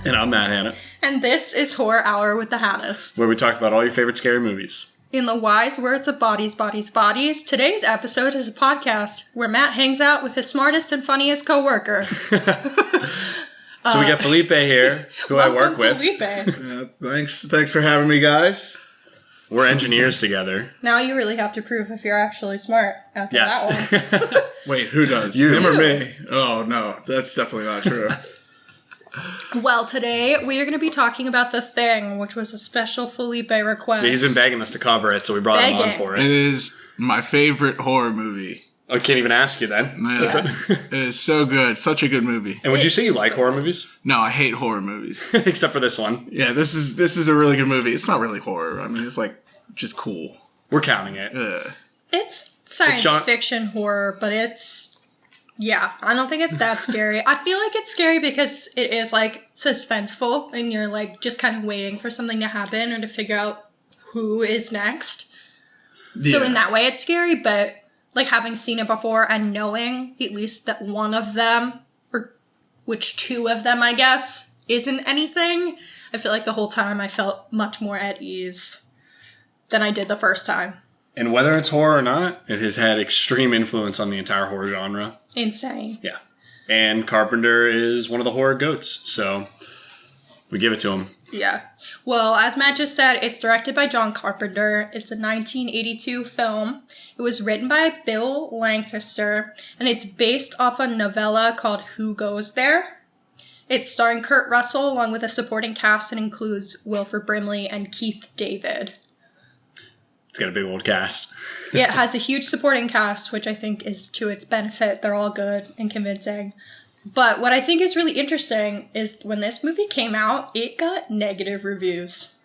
And I'm Matt Hanna. And this is Horror Hour with the Hannas, where we talk about all your favorite scary movies. In the wise words of Bodies, Bodies, Bodies, today's episode is a podcast where Matt hangs out with his smartest and funniest co-worker. So we got Felipe here, who I work with. Felipe. Thanks for having me, guys. We're engineers together. Now you really have to prove if you're actually smart after that one. Wait, who does? You. Him or me? Oh, no, that's definitely not true. Well, today we are going to be talking about The Thing, which was a special Felipe request. Yeah, he's been begging us to cover it, so we brought him on for it. It is my favorite horror movie. I can't even ask you then. Yeah. It is so good. Such a good movie. And would you say you like horror movies? No, I hate horror movies. Except for this one. Yeah, this is a really good movie. It's not really horror. I mean, it's like just cool. We're counting it. It's science fiction horror, but it's... Yeah, I don't think it's that scary. I feel like it's scary because it is, like, suspenseful, and you're, like, just kind of waiting for something to happen or to figure out who is next. Yeah. So in that way, it's scary, but, like, having seen it before and knowing at least that one of them, or which two of them, I guess, isn't anything, I feel like the whole time I felt much more at ease than I did the first time. And whether it's horror or not, it has had extreme influence on the entire horror genre. Insane. Yeah. And Carpenter is one of the horror goats, so we give it to him. Yeah. Well, as Matt just said, it's directed by John Carpenter. It's a 1982 film. It was written by Bill Lancaster, and it's based off a novella called Who Goes There? It's starring Kurt Russell, along with a supporting cast that includes Wilford Brimley and Keith David. It's got a big old cast. Yeah, it has a huge supporting cast, which I think is to its benefit. They're all good and convincing. But what I think is really interesting is when this movie came out, it got negative reviews.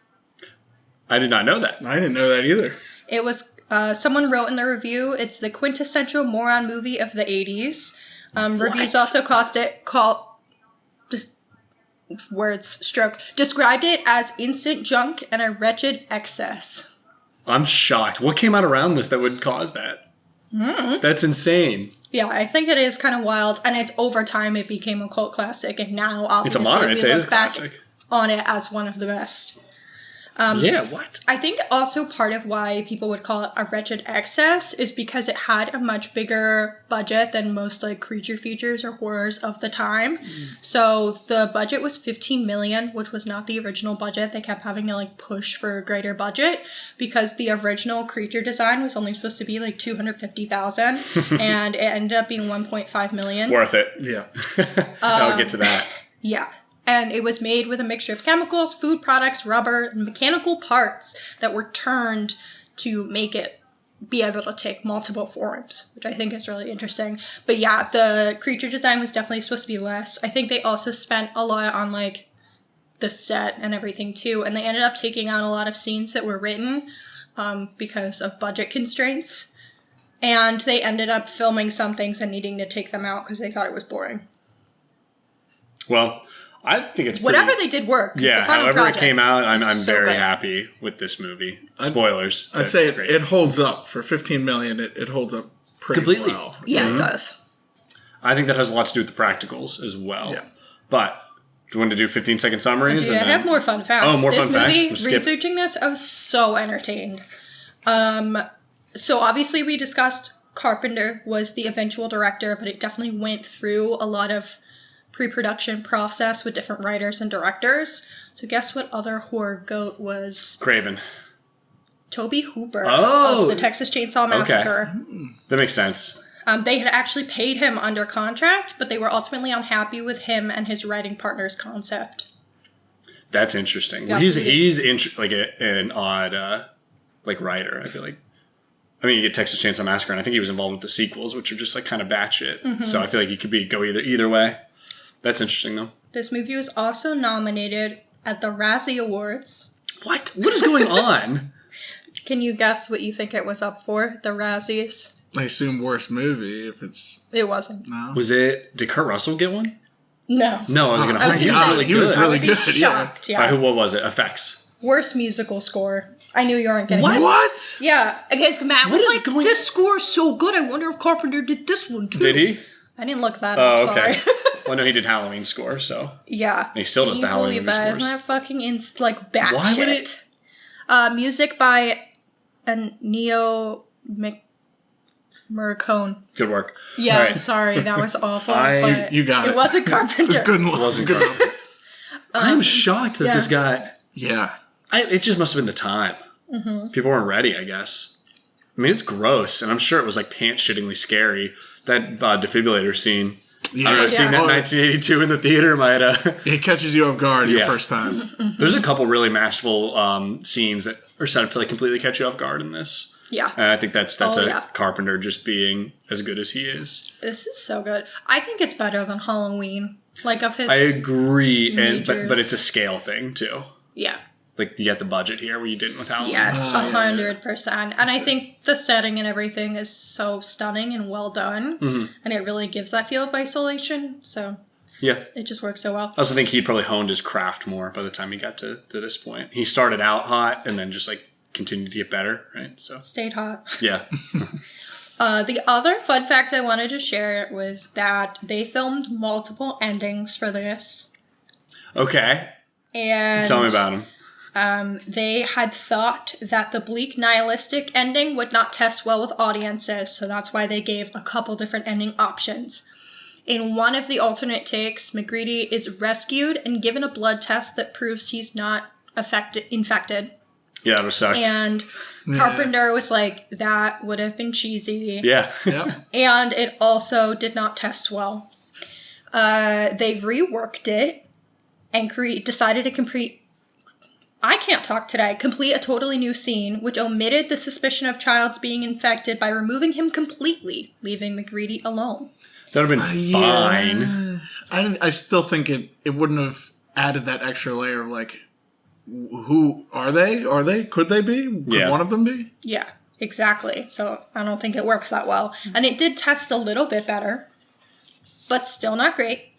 I did not know that. I didn't know that either. It was, someone wrote in the review, it's the quintessential moron movie of the 80s. Reviews also described it as instant junk and a wretched excess. I'm shocked. What came out around this that would cause that? That's insane. Yeah, I think it is kind of wild, and it's over time it became a cult classic, and now obviously it is a classic on it as one of the best. Yeah, what? I think also part of why people would call it a wretched excess is because it had a much bigger budget than most like creature features or horrors of the time. So the budget was $15 million, which was not the original budget. They kept having to like push for a greater budget because the original creature design was only supposed to be like $250,000 and it ended up being $1.5 million. Worth it. Yeah. I'll get to that. Yeah. And it was made with a mixture of chemicals, food products, rubber, and mechanical parts that were turned to make it be able to take multiple forms, which I think is really interesting. But yeah, the creature design was definitely supposed to be less. I think they also spent a lot on, like, the set and everything, too. And they ended up taking out a lot of scenes that were written because of budget constraints. And they ended up filming some things and needing to take them out because they thought it was boring. Well... I think it's whatever they did work. Yeah, however it came out, I'm very happy with this movie. Spoilers. I'd say it holds up. For $15 million, it holds up pretty well. Yeah, it does. I think that has a lot to do with the practicals as well. Yeah. But, do you want to do 15-second summaries? I have more fun facts. Oh, more fun facts? Researching this, I was so entertained. So obviously we discussed Carpenter was the eventual director, but it definitely went through a lot of pre-production process with different writers and directors. So guess what other horror goat was? Craven. Tobe Hooper of the Texas Chainsaw Massacre. Okay. That makes sense. They had actually paid him under contract, but they were ultimately unhappy with him and his writing partner's concept. That's interesting. Yeah, he's like an odd writer, I feel like. I mean, you get Texas Chainsaw Massacre, and I think he was involved with the sequels, which are just like kind of batshit. Mm-hmm. So I feel like he could go either way. That's interesting, though. This movie was also nominated at the Razzie Awards. What? What is going on? Can you guess what you think it was up for, the Razzies? I assume worst movie if it's... It wasn't. No. Did Kurt Russell get one? No. No, I was going to... He was really good. Shocked, yeah. What was it? Effects. Worst musical score. I knew you weren't getting it. What? Yeah. Against Matt was like, this score is so good, I wonder if Carpenter did this one too. Did he? I didn't look that up, okay. sorry. Well, I know he did Halloween score, so. Yeah. And he still does the Halloween movie scores. Isn't that fucking batshit? Why would it? Music by Neo Morricone. Good work. Yeah, right. Sorry, that was awful. But you got it. It wasn't Carpenter. It's good. It wasn't Carpenter. I'm shocked that this guy... Yeah. It just must have been the time. Mm-hmm. People weren't ready, I guess. I mean, it's gross, and I'm sure it was like pants-shittingly scary. That defibrillator scene. Yeah. I don't know, seeing that in 1982 in the theater might... It catches you off guard your first time. Mm-hmm. There's a couple really masterful scenes that are set up to like completely catch you off guard in this. Yeah. And I think that's Carpenter just being as good as he is. This is so good. I think it's better than Halloween. Like, of his... I agree, but it's a scale thing, too. Yeah. Like, you get the budget here where you didn't with Halloween. Yes, 100%. And I think the setting and everything is so stunning and well done. Mm-hmm. And it really gives that feel of isolation. So, yeah. It just works so well. I also think he probably honed his craft more by the time he got to this point. He started out hot and then just, like, continued to get better, right? So stayed hot. Yeah. The other fun fact I wanted to share was that they filmed multiple endings for this. Okay. And tell me about them. They had thought that the bleak nihilistic ending would not test well with audiences, so that's why they gave a couple different ending options. In one of the alternate takes, McGreedy is rescued and given a blood test that proves he's not infected. Yeah, that was sucked. And Carpenter was like, that would have been cheesy. Yeah. And it also did not test well. They reworked it and decided to complete a totally new scene, which omitted the suspicion of Childs being infected by removing him completely, leaving McGreedy alone. That would have been fine. I still think it wouldn't have added that extra layer of like, who are they? Could they be? Could one of them be? Yeah, exactly. So I don't think it works that well. And it did test a little bit better, but still not great.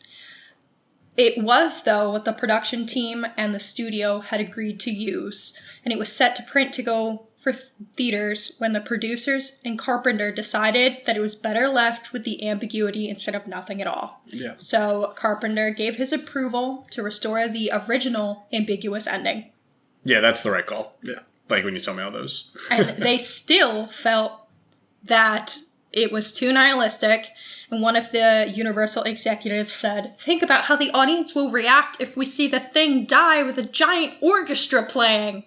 It was, though, what the production team and the studio had agreed to use, and it was set to print to go for theaters when the producers and Carpenter decided that it was better left with the ambiguity instead of nothing at all. Yeah. So Carpenter gave his approval to restore the original ambiguous ending. Yeah, that's the right call. Yeah. Like when you tell me all those. And they still felt that it was too nihilistic. And one of the Universal executives said, "Think about how the audience will react if we see the thing die with a giant orchestra playing."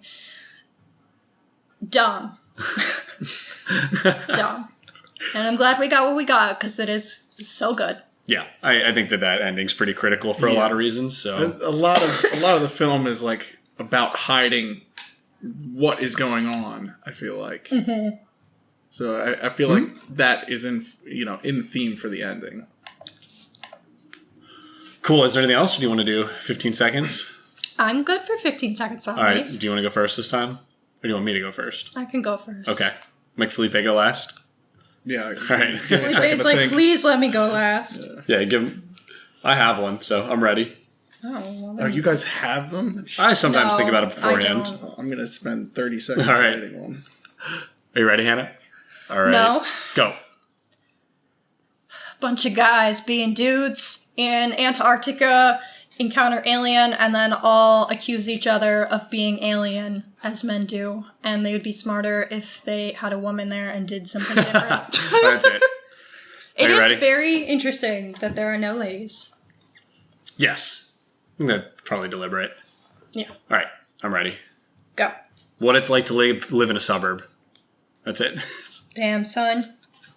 Dumb. Dumb. And I'm glad we got what we got, because it is so good. Yeah, I think that ending's pretty critical for a lot of reasons. So a lot of the film is like about hiding what is going on, I feel like. Mm-hmm. So I feel like that is in theme for the ending. Cool. Is there anything else? Or do you want to do 15 seconds? I'm good for 15 seconds on All right. Do you want to go first this time? Or do you want me to go first? I can go first. Okay. Make Felipe go last? Yeah. All right. Felipe's like, please let me go last. Yeah, give him... I have one, so I'm ready. Oh, you guys have them? I sometimes think about it beforehand. I'm going to spend 30 seconds writing one. Are you ready, Hannah? All right. No. Go. Bunch of guys being dudes in Antarctica encounter alien and then all accuse each other of being alien, as men do. And they would be smarter if they had a woman there and did something different. That's it. It is ready? Very interesting that there are no ladies. Yes. I think that's probably deliberate. Yeah. All right. I'm ready. Go. What it's like to live in a suburb. That's it. Damn, son.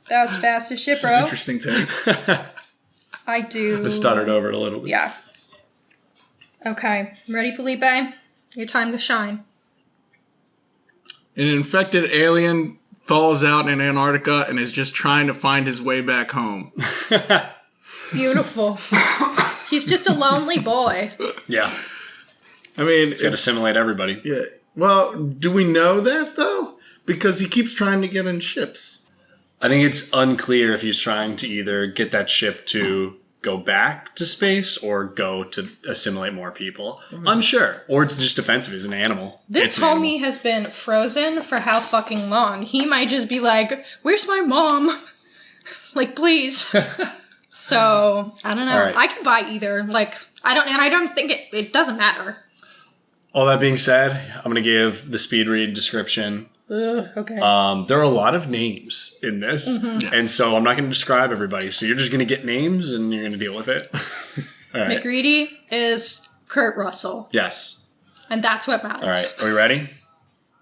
That was fast as shit, bro. Interesting take. I do. I stuttered over it a little bit. Yeah. Okay. Ready, Felipe? Your time to shine. An infected alien thaws out in Antarctica and is just trying to find his way back home. Beautiful. He's just a lonely boy. Yeah. I mean... He's got to assimilate everybody. Yeah. Well, do we know that, though? Because he keeps trying to get in ships. I think it's unclear if he's trying to either get that ship to go back to space or go to assimilate more people. Mm-hmm. Unsure. Or it's just defensive. He's an animal. This homie has been frozen for how fucking long? He might just be like, where's my mom? Like, please. So, I don't know. Right. I could buy either. Like, I don't think it doesn't matter. All that being said, I'm going to give the speed read description. Okay. There are a lot of names in this, and so I'm not going to describe everybody. So you're just going to get names, and you're going to deal with it. All right. McGreedy is Kurt Russell. Yes. And that's what matters. All right. Are we ready?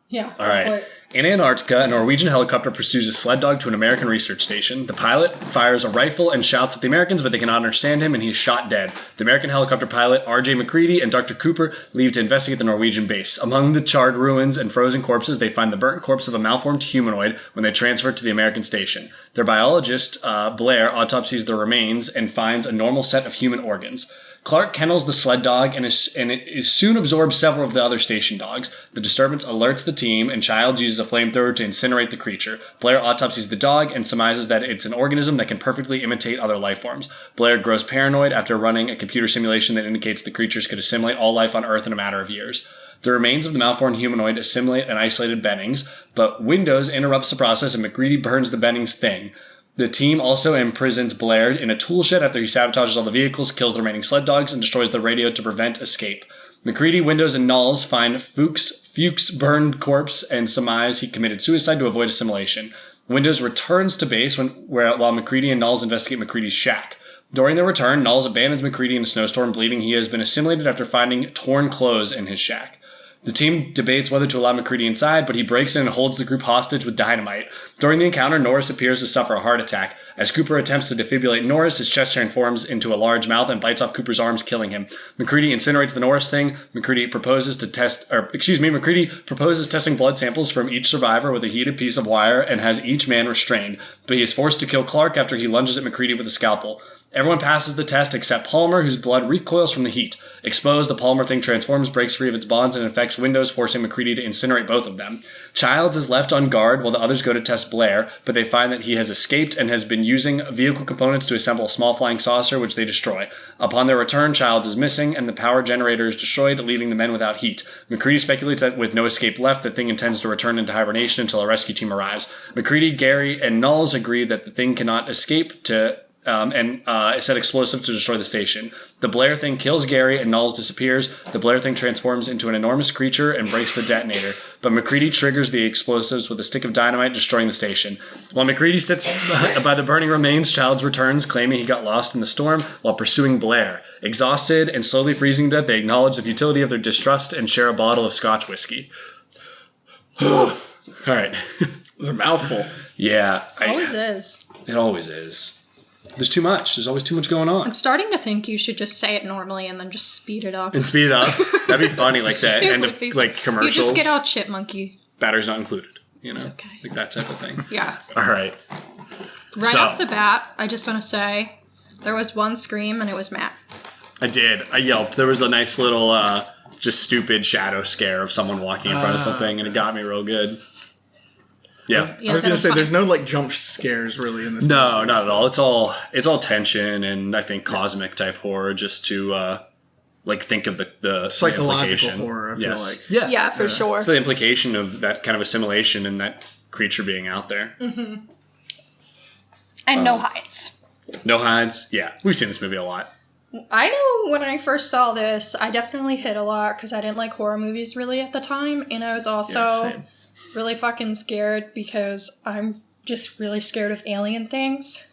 Yeah. All right. In Antarctica, a Norwegian helicopter pursues a sled dog to an American research station. The pilot fires a rifle and shouts at the Americans, but they cannot understand him, and he is shot dead. The American helicopter pilot, R.J. McCready, and Dr. Cooper leave to investigate the Norwegian base. Among the charred ruins and frozen corpses, they find the burnt corpse of a malformed humanoid when they transfer it to the American station. Their biologist, Blair, autopsies the remains and finds a normal set of human organs. Clark kennels the sled dog and it soon absorbs several of the other station dogs. The disturbance alerts the team, and Childs uses a flamethrower to incinerate the creature. Blair autopsies the dog and surmises that it's an organism that can perfectly imitate other life forms. Blair grows paranoid after running a computer simulation that indicates the creatures could assimilate all life on Earth in a matter of years. The remains of the malformed humanoid assimilate an isolated Bennings, but Windows interrupts the process and McCready burns the Bennings thing. The team also imprisons Blair in a tool shed after he sabotages all the vehicles, kills the remaining sled dogs, and destroys the radio to prevent escape. McCready, Windows, and Knowles find Fuchs' burned corpse and surmise he committed suicide to avoid assimilation. Windows returns to base while McCready and Knowles investigate McCready's shack. During their return, Knowles abandons McCready in a snowstorm, believing he has been assimilated after finding torn clothes in his shack. The team debates whether to allow McCready inside, but he breaks in and holds the group hostage with dynamite. During the encounter, Norris appears to suffer a heart attack. As Cooper attempts to defibrillate Norris, his chest transforms into a large mouth and bites off Cooper's arms, killing him. McCready incinerates the Norris thing. McCready proposes testing blood samples from each survivor with a heated piece of wire and has each man restrained, but he is forced to kill Clark after he lunges at McCready with a scalpel. Everyone passes the test except Palmer, whose blood recoils from the heat. Exposed, the Palmer thing transforms, breaks free of its bonds, and infects Windows, forcing McCready to incinerate both of them. Childs is left on guard while the others go to test Blair, but they find that he has escaped and has been using vehicle components to assemble a small flying saucer, which they destroy. Upon their return, Childs is missing, and the power generator is destroyed, leaving the men without heat. McCready speculates that with no escape left, the thing intends to return into hibernation until a rescue team arrives. McCready, Gary, and Knowles agree that the thing cannot escape and set explosives to destroy the station. The Blair thing kills Gary and Knowles disappears. The Blair thing transforms into an enormous creature and breaks the detonator, but McCready triggers the explosives with a stick of dynamite, destroying the station. While McCready sits by the burning remains, Childs returns, claiming he got lost in the storm while pursuing Blair. Exhausted and slowly freezing to death, they acknowledge the futility of their distrust and share a bottle of Scotch whiskey. All right. It was a mouthful. Yeah. Always is. It always is. There's too much. There's always too much going on. I'm starting to think you should just say it normally and then just speed it up. And speed it up? That'd be funny, like that end of like commercials. You just get all chipmunky. Batteries not included. You know? It's okay. Like that type of thing. Yeah. All right. Right off the bat, I just want to say there was one scream and it was Matt. I did. I yelped. There was a nice little just stupid shadow scare of someone walking in front of something, and it got me real good. Yeah. I was going to say, there's no like jump scares really in this movie. No, not at all. It's all tension and I think cosmic type horror, just to like think of the psychological horror, I feel like. Yeah, for sure. So the implication of that kind of assimilation and that creature being out there. Mm-hmm. And no hides. No hides. Yeah. We've seen this movie a lot. I know when I first saw this, I definitely hid a lot because I didn't like horror movies really at the time. And I was also really fucking scared because I'm just really scared of alien things.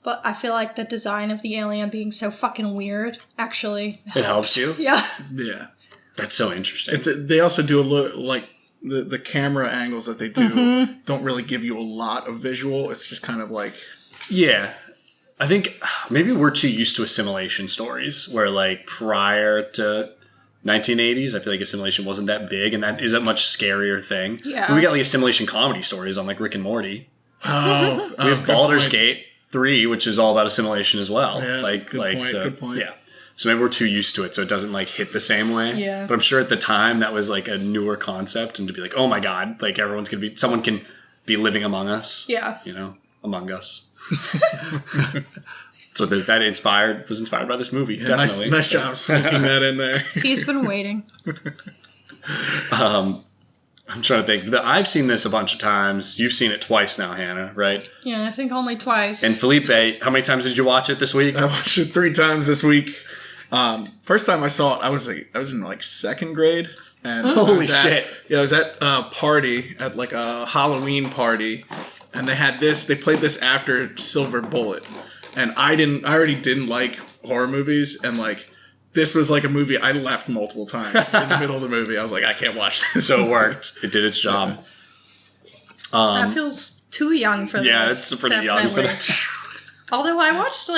But I feel like the design of the alien being so fucking weird actually helps. It helps you? Yeah. Yeah. That's so interesting. They also do a little, like, the camera angles that they do don't really give you a lot of visual. It's just kind of like... Yeah. I think maybe we're too used to assimilation stories where, like, prior to 1980s, I feel like assimilation wasn't that big, and that is a much scarier thing. Yeah. We got like assimilation comedy stories on like Rick and Morty. Oh, we have Baldur's Gate 3, which is all about assimilation as well. Yeah, good point. Yeah. So maybe we're too used to it, so it doesn't like hit the same way. Yeah. But I'm sure at the time that was like a newer concept, and to be like, oh my god, like someone can be living among us. Yeah. You know, among us. So was inspired by this movie. Yeah, definitely. Nice job sneaking that in there. He's been waiting. I'm trying to think. I've seen this a bunch of times. You've seen it twice now, Hannah, right? Yeah, I think only twice. And Felipe, how many times did you watch it this week? I watched it 3 times this week. First time I saw it, I was in like 2nd grade. And holy shit! I was at a party, at like a Halloween party, and they played this after Silver Bullet, and I already didn't like horror movies, and like this was like a movie I left multiple times in the middle of the movie. I was like, I can't watch this. So it worked. It did its job. That feels too young for this. Yeah, it's pretty young for that. Although I watched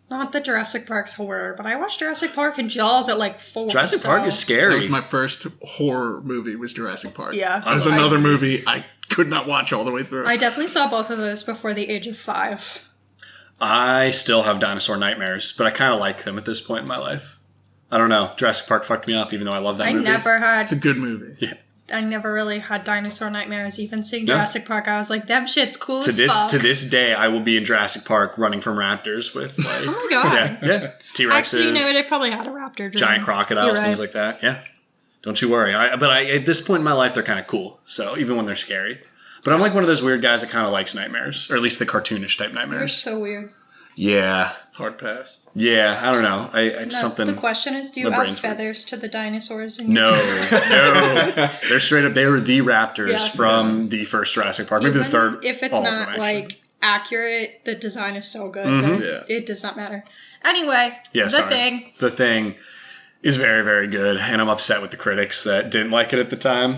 not the Jurassic Park's horror, but I watched Jurassic Park and Jaws at like 4. Jurassic Park is scary. That was my first horror movie, was Jurassic Park. Yeah. That was another movie I could not watch all the way through. I definitely saw both of those before the age of 5. I still have dinosaur nightmares, but I kind of like them at this point in my life. I don't know. Jurassic Park fucked me up, even though I love that movie. It's a good movie. Yeah. I never really had dinosaur nightmares. Even seeing Jurassic Park, I was like, "Them shit's cool as fuck." To this day, I will be in Jurassic Park running from raptors with like, oh my god, yeah, T-Rexes. Actually, they probably had a raptor dream. Giant crocodiles, things like that. Yeah, don't you worry. But at this point in my life, they're kind of cool. So even when they're scary, but I'm like one of those weird guys that kind of likes nightmares, or at least the cartoonish type nightmares. You're so weird. Yeah. Hard pass. Yeah, I don't know. It's something. The question is, do you add feathers to the dinosaurs? No. They're straight up. They were the raptors from the first Jurassic Park. Maybe the third. If it's not like accurate, the design is so good that it does not matter. Anyway, The Thing is very, very good, and I'm upset with the critics that didn't like it at the time.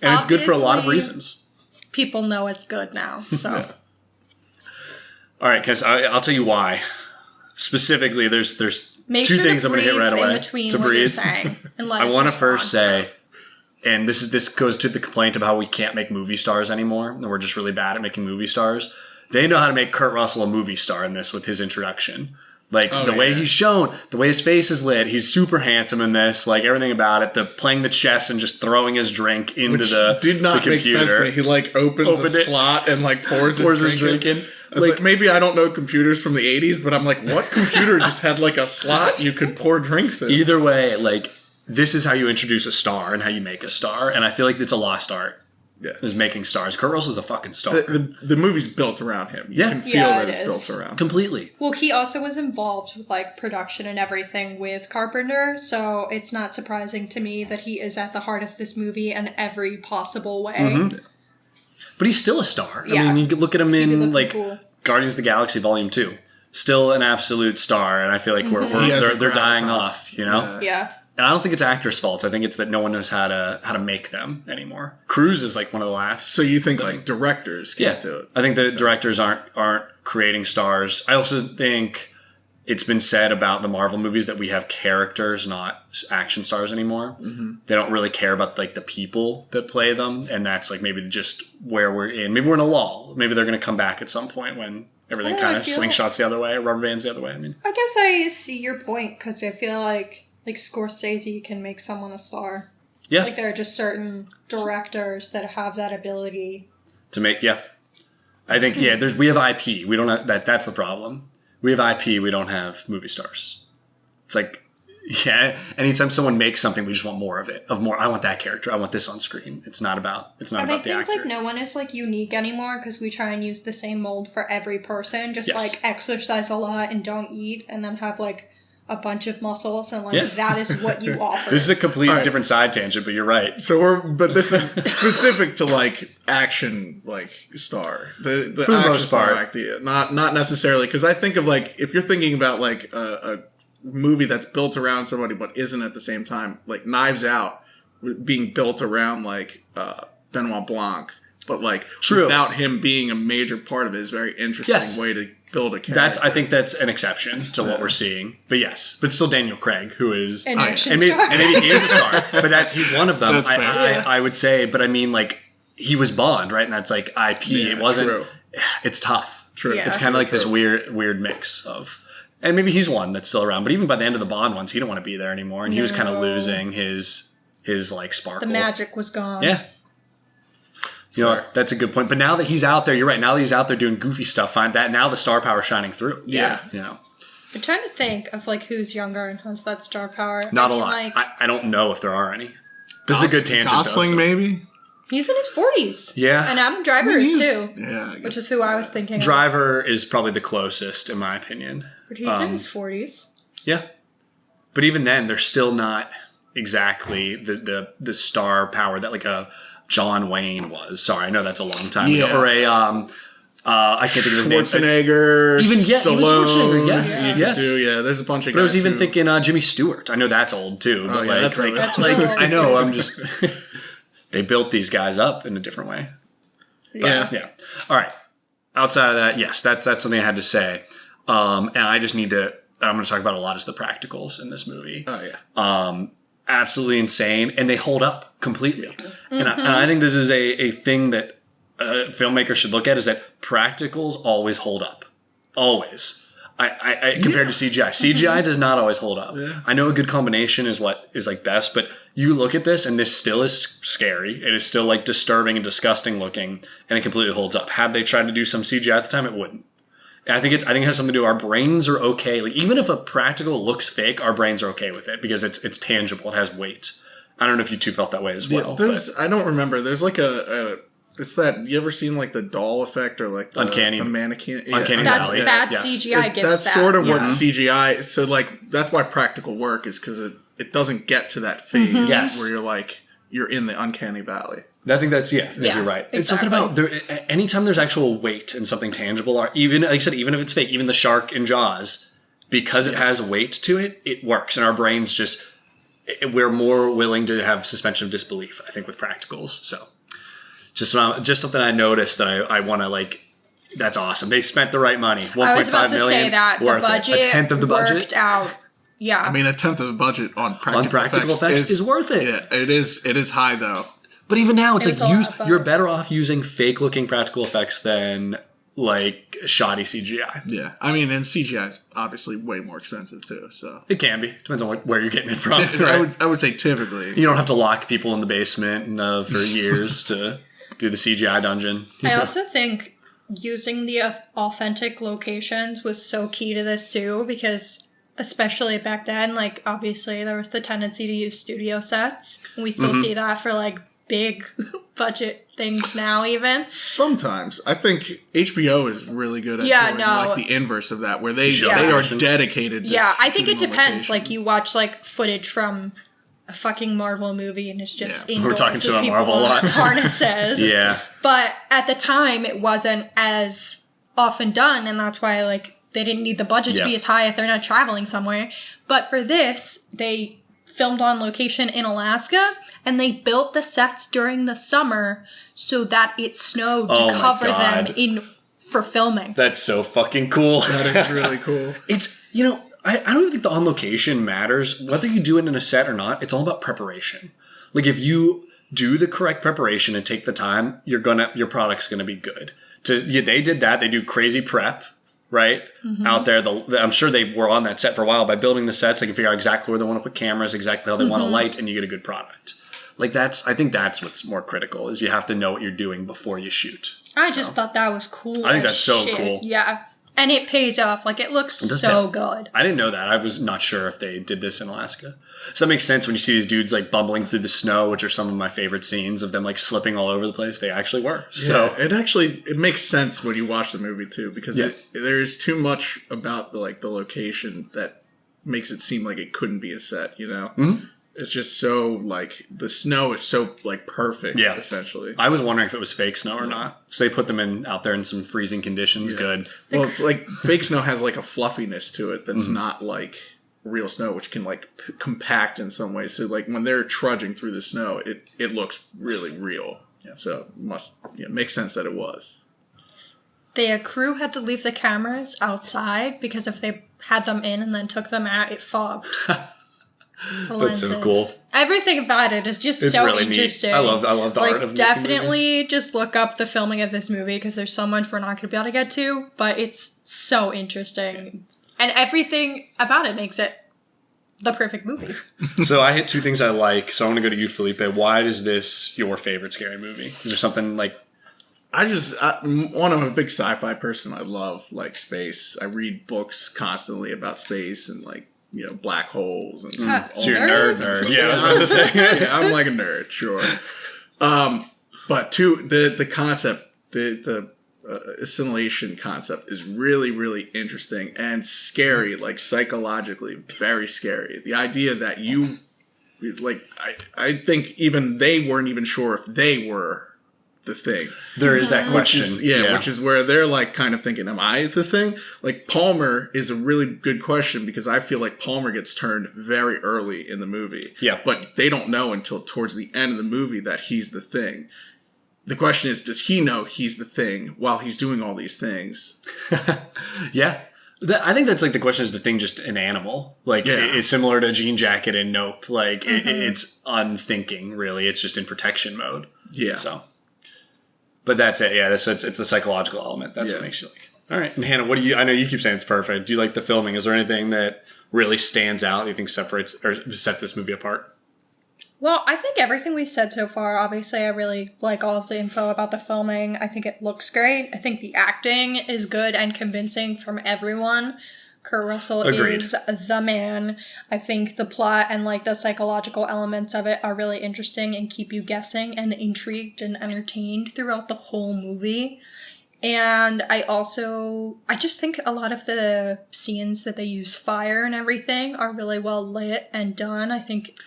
And it's good for a lot of reasons. People know it's good now, so. Yeah. All right, because I'll tell you why. Specifically, there's two things I'm going to hit right away. To breathe. I want to first say, and this goes to the complaint about how we can't make movie stars anymore, and we're just really bad at making movie stars. They know how to make Kurt Russell a movie star in this with his introduction. Like, the way he's shown, the way his face is lit, he's super handsome in this, like, everything about it, playing the chess and just throwing his drink into the computer. Did not make sense to me. He, like, opens a slot and, like, pours his drink in. I was like, maybe I don't know computers from the 80s, but I'm like, what computer just had, like, a slot you could pour drinks in? Either way, like, this is how you introduce a star and how you make a star, and I feel like it's a lost art. Yeah. Is making stars. Kurt Russell's a fucking star. The movie's built around him. You can feel that it's built around him. Completely. Well, he also was involved with like production and everything with Carpenter, so it's not surprising to me that he is at the heart of this movie in every possible way. Mm-hmm. But he's still a star. Yeah. I mean, you could look at him in like Guardians of the Galaxy Volume 2. Still an absolute star, and I feel like they're dying off, you know? Yeah. And I don't think it's actors' faults. I think it's that no one knows how to make them anymore. Cruise is like one of the last. So you think like directors can't do it? I think that directors aren't creating stars. I also think it's been said about the Marvel movies that we have characters, not action stars anymore. Mm-hmm. They don't really care about like the people that play them, and that's like maybe just where we're in. Maybe we're in a lull. Maybe they're going to come back at some point when everything kind of slingshots the other way, rubber bands the other way. I mean, I guess I see your point because I feel like Scorsese can make someone a star. Yeah. Like there are just certain directors that have that ability to make. Yeah. I think we have IP. We don't have that. That's the problem. We have IP. We don't have movie stars. It's like, anytime someone makes something, we just want more of it. I want that character. I want this on screen. It's not about the actor. I think like no one is like unique anymore because we try and use the same mold for every person. Just like exercise a lot and don't eat, and then have like a bunch of muscles, and like that is what you offer. This is a completely different side tangent, but you're right. But this is specific to like action, like star. The for the action most star part, idea, not necessarily, because I think of like if you're thinking about like a movie that's built around somebody but isn't at the same time, like Knives Out being built around like Benoit Blanc, but like without him being a major part of it is very interesting way to build a character. I think that's an exception to what we're seeing. But but still Daniel Craig, who is an action star. And maybe he is a star, but he's one of them. I would say, but I mean, like he was Bond, right? And that's like IP. It wasn't. True. It's tough. True. It's kind of like this weird mix of, and maybe he's one that's still around. But even by the end of the Bond ones, he didn't want to be there anymore, and he was kind of losing his like sparkle. The magic was gone. Yeah. That's a good point. But now that he's out there, you're right. Now that he's out there doing goofy stuff, find that now the star power shining through. Yeah. I'm trying to think of like who's younger and has that star power. Not a lot. Like, I don't know if there are any. This is a good tangent. Gosling, maybe? He's in his 40s. Yeah. And Adam Driver is too. Yeah. Which is who I was thinking Driver is probably the closest, in my opinion. But he's in his 40s. Yeah. But even then, they're still not exactly the star power that like a John Wayne was. Sorry, I know that's a long time ago. Or a I can't think of his name. Schwarzenegger, even Stallone. Schwarzenegger. Yes, yes. There's a bunch of. But I was even thinking Jimmy Stewart. I know that's old too. But that's really old. I know. I'm just. They built these guys up in a different way. But, yeah. All right. Outside of that, yes, that's something I had to say. And I just need to. I'm going to talk about a lot is the practicals in this movie. Oh yeah. Absolutely insane, and they hold up completely. Mm-hmm. And I think this is a thing that filmmakers should look at is that practicals always hold up. Always. I compared to CGI. CGI does not always hold up. Yeah. I know a good combination is what is like best, but you look at this and this still is scary. It is still like disturbing and disgusting looking, and it completely holds up. Had they tried to do some CGI at the time, it wouldn't. I think it has something to do. Our brains are okay. Like even if a practical looks fake, our brains are okay with it because it's tangible. It has weight. I don't know if you two felt that way as well. I don't remember. There's like it's that you ever seen like the doll effect or like the uncanny mannequin? Uncanny Valley. That's CGI gives that's that. sort of what CGI. So like that's why practical work is because it doesn't get to that phase where you're like you're in the uncanny valley. I think that's, you're right. Exactly. It's something about, anytime there's actual weight and something tangible, or even, like I said, even if it's fake, even the shark in Jaws, because it has weight to it, it works. And our brains we're more willing to have suspension of disbelief, I think, with practicals. So, just something I noticed that I want to, that's awesome. They spent the right money. 1.5 million. I was about to say that. The budget a tenth of the budget worked out. Yeah. I mean, a tenth of the budget on practical effects is worth it. Yeah, it is high, though. But even now, it's you're better off using fake-looking practical effects than, shoddy CGI. Yeah. I mean, and CGI is obviously way more expensive, too, so. It can be. Depends on where you're getting it from. Right? I would say typically. You don't have to lock people in the basement for years to do the CGI dungeon. I also think using the authentic locations was so key to this, too, because especially back then, obviously there was the tendency to use studio sets. We still see that for, big budget things now even. Sometimes. I think HBO is really good at doing the inverse of that, where they are dedicated to I think it depends. Location. You watch footage from a fucking Marvel movie and it's just indoors. We're talking about Marvel a lot. Harnesses. Yeah. But at the time it wasn't as often done, and that's why they didn't need the budget to be as high if they're not traveling somewhere. But for this, they filmed on location in Alaska, and they built the sets during the summer so that it snowed to cover them for filming. That's so fucking cool. That is really cool. It's, I don't even think the on location matters. Whether you do it in a set or not, it's all about preparation. If you do the correct preparation and take the time, your product's gonna be good. They did that. They do crazy prep. Right? Mm-hmm. Out there, I'm sure they were on that set for a while. By building the sets, they can figure out exactly where they want to put cameras, exactly how they want to light, and you get a good product. I think that's what's more critical, is you have to know what you're doing before you shoot. I just thought that was cool. I think that's so cool. Yeah. And it pays off. It looks so good. I didn't know that. I was not sure if they did this in Alaska. So that makes sense when you see these dudes bumbling through the snow, which are some of my favorite scenes of them slipping all over the place. They actually were. So it makes sense when you watch the movie too, because there is too much about the location that makes it seem like it couldn't be a set. Mm-hmm. It's just so the snow is so perfect. Yeah. Essentially, I was wondering if it was fake snow or not. So they put them out there in some freezing conditions. Yeah. Good. Well, it's fake snow has a fluffiness to it that's not real snow, which can compact in some ways. So when they're trudging through the snow, it looks really real. Yeah. So it makes sense that it was. The crew had to leave the cameras outside because if they had them in and then took them out, it fogged. That's so cool. Everything about it is just so really interesting. Neat. I love the art of definitely just look up the filming of this movie because there's so much we're not going to be able to get to, but it's so interesting. And everything about it makes it the perfect movie. So I hit two things I like. So I want to go to you, Felipe. Why is this your favorite scary movie? Is there something I'm a big sci-fi person. I love space. I read books constantly about space and black holes and so you're a nerd. Yeah, I was about to say. Yeah, I'm like a nerd, sure. But the concept, the assimilation concept is really, really interesting and scary, like psychologically very scary. The idea that you, like, I think even they weren't even sure if they were the thing. There is that question. Which is where they're like kind of thinking, am I the thing? Like Palmer is a really good question because I feel like Palmer gets turned very early in the movie. Yeah. But they don't know until towards the end of the movie that he's the thing. The question is, does he know he's the thing while he's doing all these things? Yeah. I think that's like the question, is the thing just an animal? Like it's similar to Jean Jacket and Nope. Like it's unthinking, really. It's just in protection mode. Yeah. So. But that's it, yeah. It's the psychological element. That's what makes you like. All right, and Hannah, I know you keep saying it's perfect. Do you like the filming? Is there anything that really stands out that you think separates or sets this movie apart? Well, I think everything we've said so far, obviously I really like all of the info about the filming. I think it looks great. I think the acting is good and convincing from everyone. Kurt Russell is the man. I think the plot and like the psychological elements of it are really interesting and keep you guessing and intrigued and entertained throughout the whole movie. And I just think a lot of the scenes that they use fire and everything are really well lit and done. I think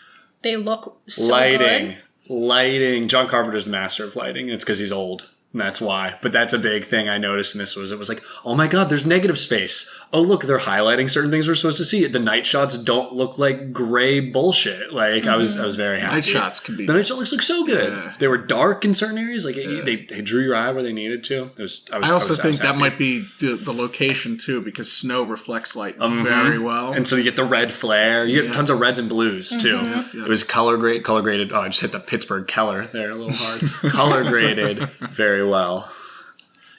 they look so good. Lighting. John Carpenter's the master of lighting. It's because he's old. And that's why. But that's a big thing I noticed in this it was like, oh my God, there's negative space. Oh, look, they're highlighting certain things we're supposed to see. The night shots don't look like gray bullshit. Like, I was very happy. Night shots can be... The night shot looks so good. Yeah. They were dark in certain areas. Like, they drew your eye where they needed to. I also think that might be the location, too, because snow reflects light very well. And so you get the red flare. You get tons of reds and blues, too. Yeah. It was color graded. Oh, I just hit the Pittsburgh Keller there a little hard. Color graded very well.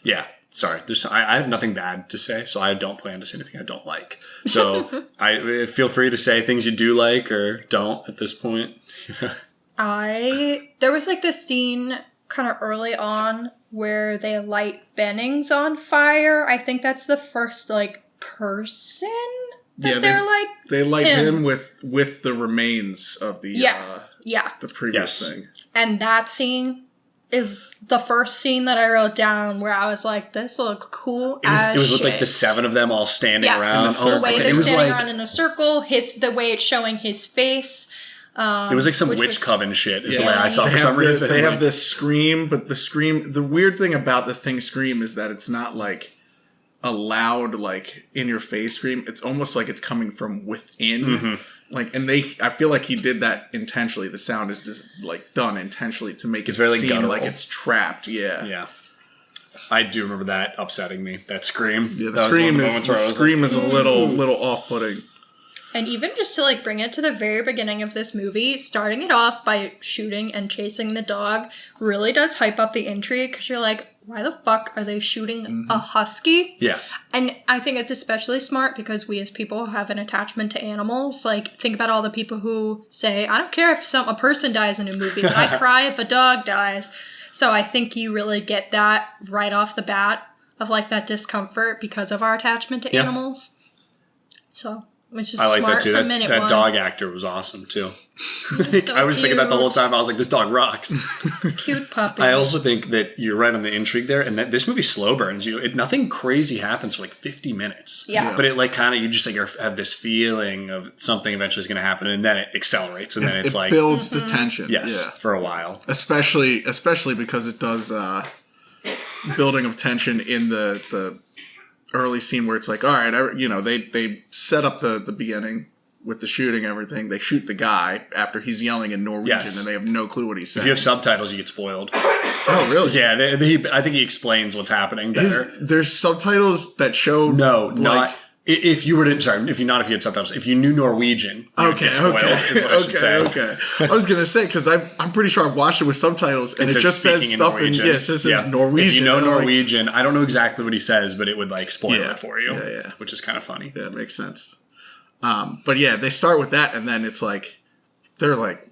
Yeah. Sorry, I have nothing bad to say, so I don't plan to say anything I don't like. So I feel free to say things you do like or don't at this point. There was like this scene kind of early on where they light Bennings on fire. I think that's the first like person that they light him with the remains of the the previous thing. And that scene is the first scene that I wrote down where I was like, this looks cool as shit. It was like the 7 of them all standing around. The way they're standing around in a circle, the way it's showing his face. It was like some witch coven shit is the way I saw for some reason. They have this scream, but the weird thing about the thing scream is that it's not like a loud, like, in-your-face scream. It's almost like it's coming from within. Mm-hmm. Like, and I feel like he did that intentionally. The sound is just like done intentionally to make it seem like it's trapped. Yeah. Yeah. I do remember that upsetting me. That scream. Yeah, the scream is a little off-putting. And even just to like bring it to the very beginning of this movie, starting it off by shooting and chasing the dog really does hype up the intrigue because you're like, why the fuck are they shooting a husky? Yeah. And I think it's especially smart because we as people have an attachment to animals. Like, think about all the people who say, I don't care if a person dies in a movie, but I cry if a dog dies. So I think you really get that right off the bat of like that discomfort because of our attachment to animals. So... which is I like smart that too. From minute that one. Dog actor was awesome too. So I was thinking that the whole time. I was like, this dog rocks. Cute puppy. I also think that you're right on the intrigue there, and that this movie slow burns you. Nothing crazy happens for like 50 minutes. Yeah. But it like kind of you just like have this feeling of something eventually is going to happen, and then it accelerates, and then it's like builds the tension. Yes, for a while. Especially because it does building of tension in the early scene where it's like, all right, they set up the beginning with the shooting, everything. They shoot the guy after he's yelling in Norwegian, and they have no clue what he's saying. If you have subtitles, you get spoiled. Oh, really? Yeah, I think he explains what's happening better. There's subtitles that show... No, not... If you had subtitles, if you knew Norwegian, you would get spoiled, is what I should say. Okay. I was going to say, because I'm pretty sure I've watched it with subtitles, and it just says stuff in Norwegian. If you know Norwegian, I don't know exactly what he says, but it would like spoil it for you, which is kind of funny. Yeah, it makes sense. But yeah, they start with that, and then it's like, they're like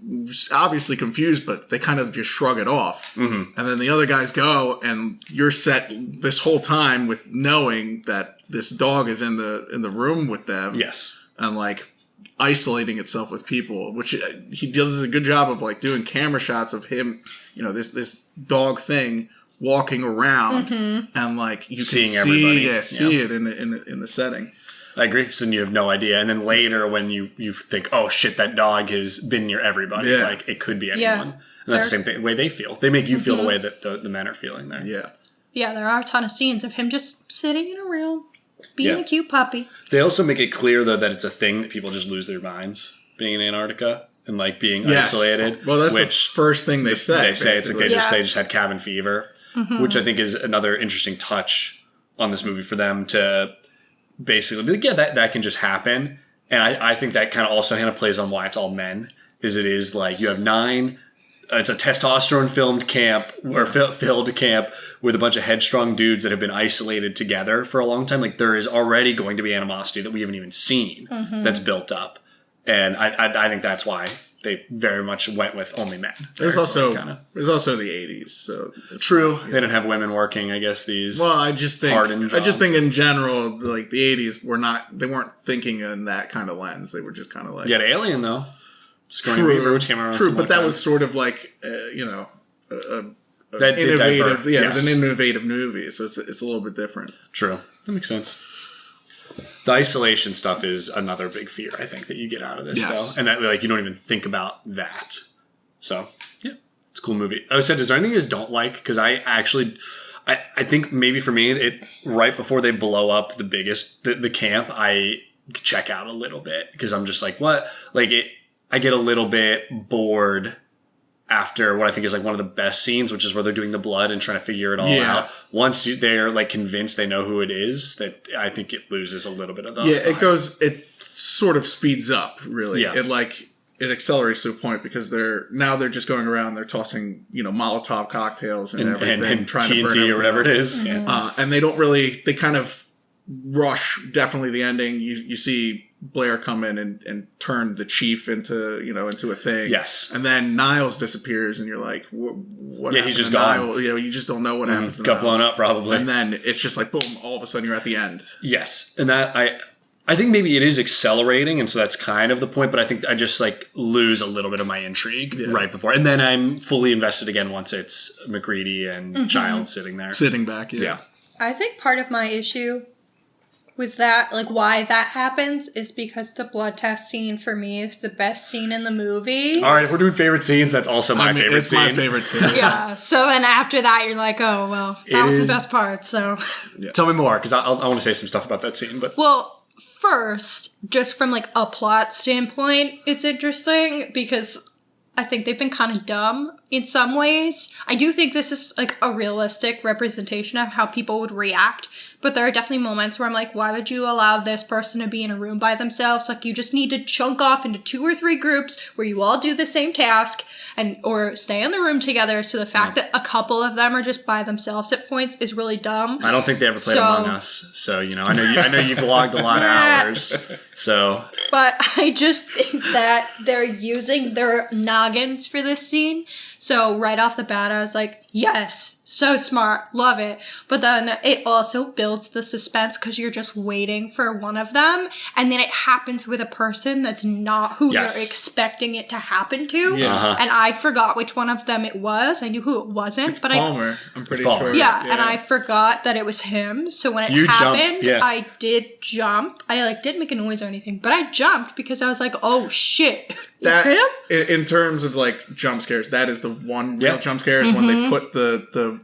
obviously confused, but they kind of just shrug it off. Mm-hmm. And then the other guys go, and you're set this whole time with knowing that this dog is in the room with them. Yes. And like isolating itself with people, which he does a good job of like doing camera shots of him, this dog thing walking around and like you seeing can see it in the setting. I agree. So then you have no idea. And then later when you think, oh shit, that dog has been near everybody. Yeah. Like it could be anyone. And that's the same thing, the way they feel. They make you feel the way that the men are feeling there. Yeah. Yeah, there are a ton of scenes of him just sitting in a room, being a cute puppy. They also make it clear, though, that it's a thing that people just lose their minds being in Antarctica and like being isolated. Well, that's the first thing they say. They say it's like they just had cabin fever, which I think is another interesting touch on this movie for them to basically be like, yeah, that can just happen. And I think that kind of also Hanna plays on why it's all men, is it is like you have 9. It's a testosterone filled camp with a bunch of headstrong dudes that have been isolated together for a long time. Like there is already going to be animosity that we haven't even seen that's built up, and I think that's why they very much went with only men. There's also the 80s, so true. They didn't have women working. I guess these. Well, I just think in general, like the 80s they weren't thinking in that kind of lens. They were just kind of like. You had Alien though. True, which came around but that was sort of like innovative. Yeah, it was an innovative movie, so it's a little bit different. True, that makes sense. The isolation stuff is another big fear I think that you get out of this, though, and that like you don't even think about that. So yeah, it's a cool movie. I said, is there anything you guys don't like? Because I think maybe for me, it right before they blow up the camp, I check out a little bit because I'm just like, what, like it. I get a little bit bored after what I think is like one of the best scenes, which is where they're doing the blood and trying to figure it all out. Once they're like convinced they know who it is, that I think it loses a little bit of the vibe. It sort of speeds up really. Yeah. It accelerates to a point because they're just going around, they're tossing, Molotov cocktails and everything, and trying TNT to burn or whatever up. It is. And they kind of rush definitely the ending. You see Blair come in and turn the chief into a thing. Yes. And then Niles disappears and you're like, what yeah, he's just gone. Niles? You just don't know what happens to Got Niles. blown up probably. And then it's just like, boom, all of a sudden you're at the end. Yes. And that I think maybe it is accelerating, and so that's kind of the point, but I think I just like lose a little bit of my intrigue right before. And then I'm fully invested again once it's McCready and Child sitting there. Sitting back, yeah. I think part of my issue with that, like why that happens, is because the blood test scene for me is the best scene in the movie. All right, if we're doing favorite scenes, that's also my favorite scene. It's my favorite too. Yeah, so then after that, you're like, oh, well, that was the best part, so. Yeah. Tell me more, because I want to say some stuff about that scene. But well, first, just from like a plot standpoint, it's interesting because I think they've been kind of dumb in some ways. I do think this is like a realistic representation of how people would react, but there are definitely moments where I'm like, why would you allow this person to be in a room by themselves? Like, you just need to chunk off into 2 or 3 groups where you all do the same task or stay in the room together. So the fact that a couple of them are just by themselves at points is really dumb. I don't think they ever played Among Us. So, I know you've logged a lot of hours. So, but I just think that they're using their noggins for this scene. So right off the bat, I was like, yes, so smart, love it. But then it also builds the suspense because you're just waiting for one of them. And then it happens with a person that's not who you're expecting it to happen to. Yeah. And I forgot which one of them it was. I knew who it wasn't. It's Palmer. I'm pretty sure. Yeah, and I forgot that it was him. So when it happened, I did jump. I didn't make a noise or anything, but I jumped because I was like, oh shit. It's him? In terms of like jump scares, that is the one real jump scare is when they put the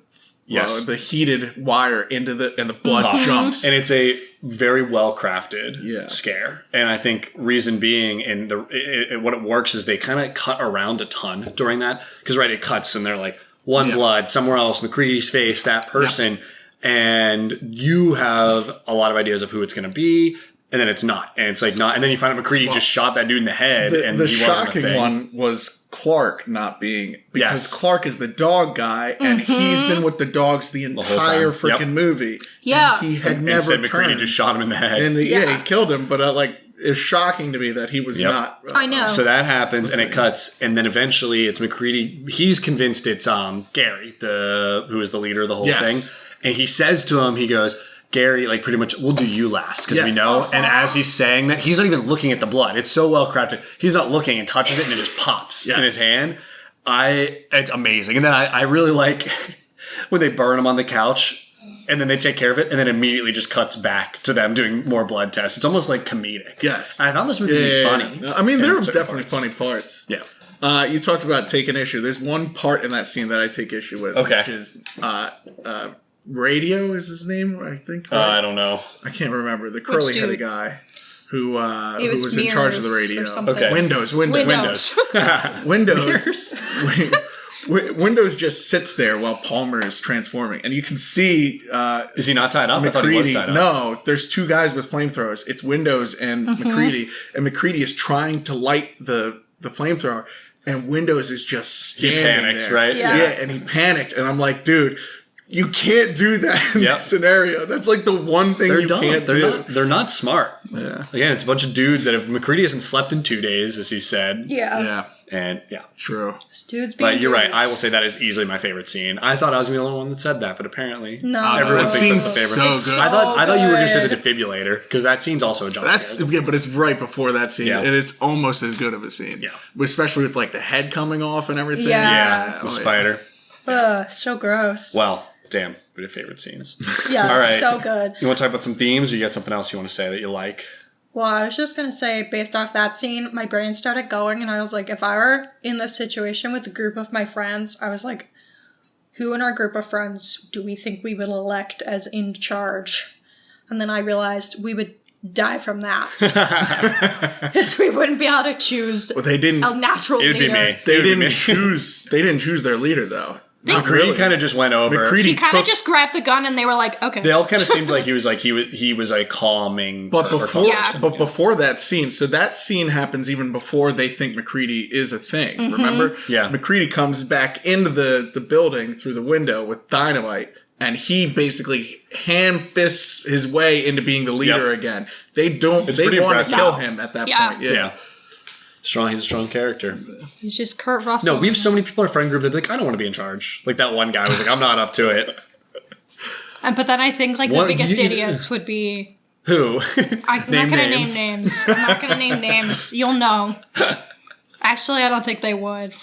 heated wire into and the blood jumps. And it's a very well crafted scare. And I think reason being what it works is they kind of cut around a ton during that. Because it cuts and they're like one blood, somewhere else, McCready's face, that person. And you have a lot of ideas of who it's going to be. And then it's not. And it's like not. And then you find out McCready just shot that dude in the head. And the he wasn't shocking one was Clark not being. Because Clark is the dog guy. And he's been with the dogs the entire freaking movie. Yeah. And he had never turned. McCready just shot him in the head. And he killed him. But it's shocking to me that he was not. I know. So that happens and it cuts. And then eventually it's McCready. He's convinced it's Gary, who is the leader of the whole thing. And he says to him, he goes, Gary, like, pretty much, we'll do you last because we know. And as he's saying that, he's not even looking at the blood. It's so well crafted. He's not looking and touches it and it just pops in his hand. It's amazing. And then I really like when they burn him on the couch and then they take care of it and then immediately just cuts back to them doing more blood tests. It's almost like comedic. Yes. I found this movie to be funny. I mean, there are definitely funny parts. Yeah. You talked about taking issue. There's one part in that scene that I take issue with, which is Radio is his name, I think. Right? I don't know. I can't remember. The curly-headed guy who was in charge of the radio. Okay. Windows. Windows just sits there while Palmer is transforming. And you can see... is he not tied up? McCready, I thought he was tied up. No, there's two guys with flamethrowers. It's Windows and McCready. And McCready is trying to light the flamethrower. And Windows is just standing there. He panicked, right? Yeah, and he panicked. And I'm like, dude... You can't do that in this scenario. That's like the one thing can't do. They're not smart. Yeah. Again, it's a bunch of dudes that McCready hasn't slept in 2 days, as he said. Yeah. And True. This dude's being But you're right. I will say that is easily my favorite scene. I thought I was the only one that said that, but apparently everyone thinks that's the favorite. So good. I thought you were going to say the defibrillator because that scene's also a jump scare. Yeah, but it's right before that scene, and it's almost as good of a scene. Yeah. Especially with like the head coming off and everything. Yeah. The spider. So gross. Well. Damn, we did favorite scenes. Yeah, all right. So good. You want to talk about some themes, or you got something else you want to say that you like? Well, I was just going to say, based off that scene, my brain started going, and I was like, if I were in this situation with a group of my friends, I was like, who in our group of friends do we think we would elect as in charge? And then I realized we would die from that. Because we wouldn't be able to choose they didn't, a natural leader. It'd be me. They didn't choose their leader, though. McCready kind of just went over. He kind of just grabbed the gun, and they were like, "Okay." They all kind of seemed like he was a calming. But before that scene, so that scene happens even before they think McCready is a thing. Mm-hmm. Remember? Yeah. McCready comes back into the building through the window with dynamite, and he basically hand fists his way into being the leader again. They want to kill him at that point. Yeah. He's a strong character. He's just Kurt Russell. No, we have so many people in our friend group that are like, I don't want to be in charge. Like that one guy was like, I'm not up to it. But then I think the biggest idiots would be... Who? I'm not going to name names. I'm not going to name names. You'll know. Actually, I don't think they would.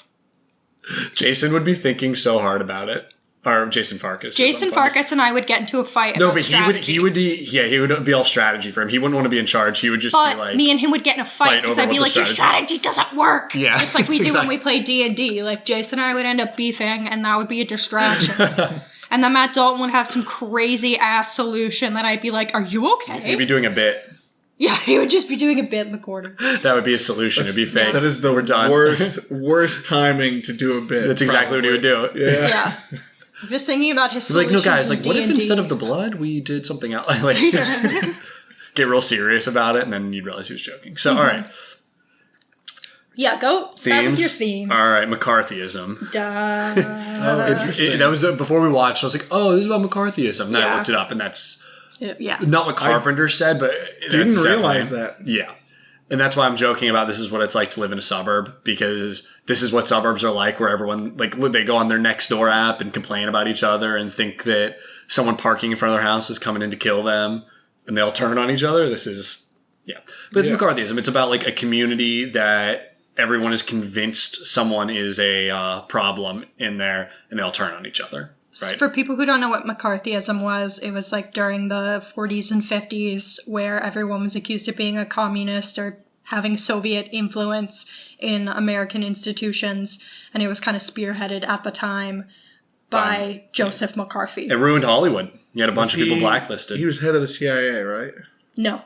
Jason would be thinking so hard about it. Or Jason Farkas. Jason Farkas and I would get into a fight. No, but he would be all strategy for him. He wouldn't want to be in charge. He would just be like, me and him would get in a fight because I'd be like, your strategy doesn't work. Yeah, just like we do when we play D&D. Like Jason and I would end up beefing, and that would be a distraction. And then Matt Dalton would have some crazy ass solution that I'd be like, are you okay? He'd be doing a bit. Yeah, he would just be doing a bit in the corner. That would be a solution. It'd be fake. That is the worst timing to do a bit. That's exactly what he would do. Yeah. I'm just thinking about his solution. Like, no, guys, like, what if instead of the blood, we did something else? Like, get real serious about it, and then you'd realize he was joking. So, all right. Yeah, go start with your themes. All right, McCarthyism. Interesting. That was before we watched. I was like, oh, this is about McCarthyism. And then I looked it up, and that's not what Carpenter said, but didn't realize that. Yeah. And that's why I'm joking about this is what it's like to live in a suburb, because this is what suburbs are like, where everyone, like, they go on their Nextdoor app and complain about each other and think that someone parking in front of their house is coming in to kill them, and they all turn on each other. This is, But it's McCarthyism. It's about, like, a community that everyone is convinced someone is a problem in there, and they all turn on each other. Right. For people who don't know what McCarthyism was, it was like during the 40s and 50s where everyone was accused of being a communist or having Soviet influence in American institutions. And it was kind of spearheaded at the time by Joseph McCarthy. It ruined Hollywood. You had a bunch of people blacklisted. He was head of the CIA, right? No.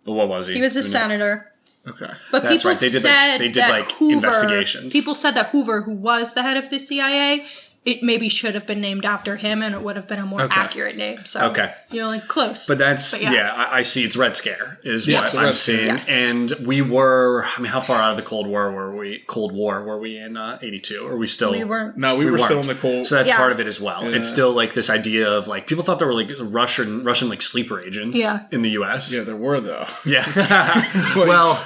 Well, what was he? He was a senator. Okay. But that's people right. They did Hoover, investigations. People said that Hoover, who was the head of the CIA... it maybe should have been named after him, and it would have been a more accurate name. So, you're like close. But that's, I see. It's Red Scare is what I'm seeing. Yes. And we were, how far out of the Cold War were we? Were we in 82? Or we still? We weren't. No, we were still in the Cold. So that's part of it as well. Yeah. It's still like this idea of like, people thought there were like Russian like sleeper agents in the U.S. Yeah, there were though. Yeah. Well...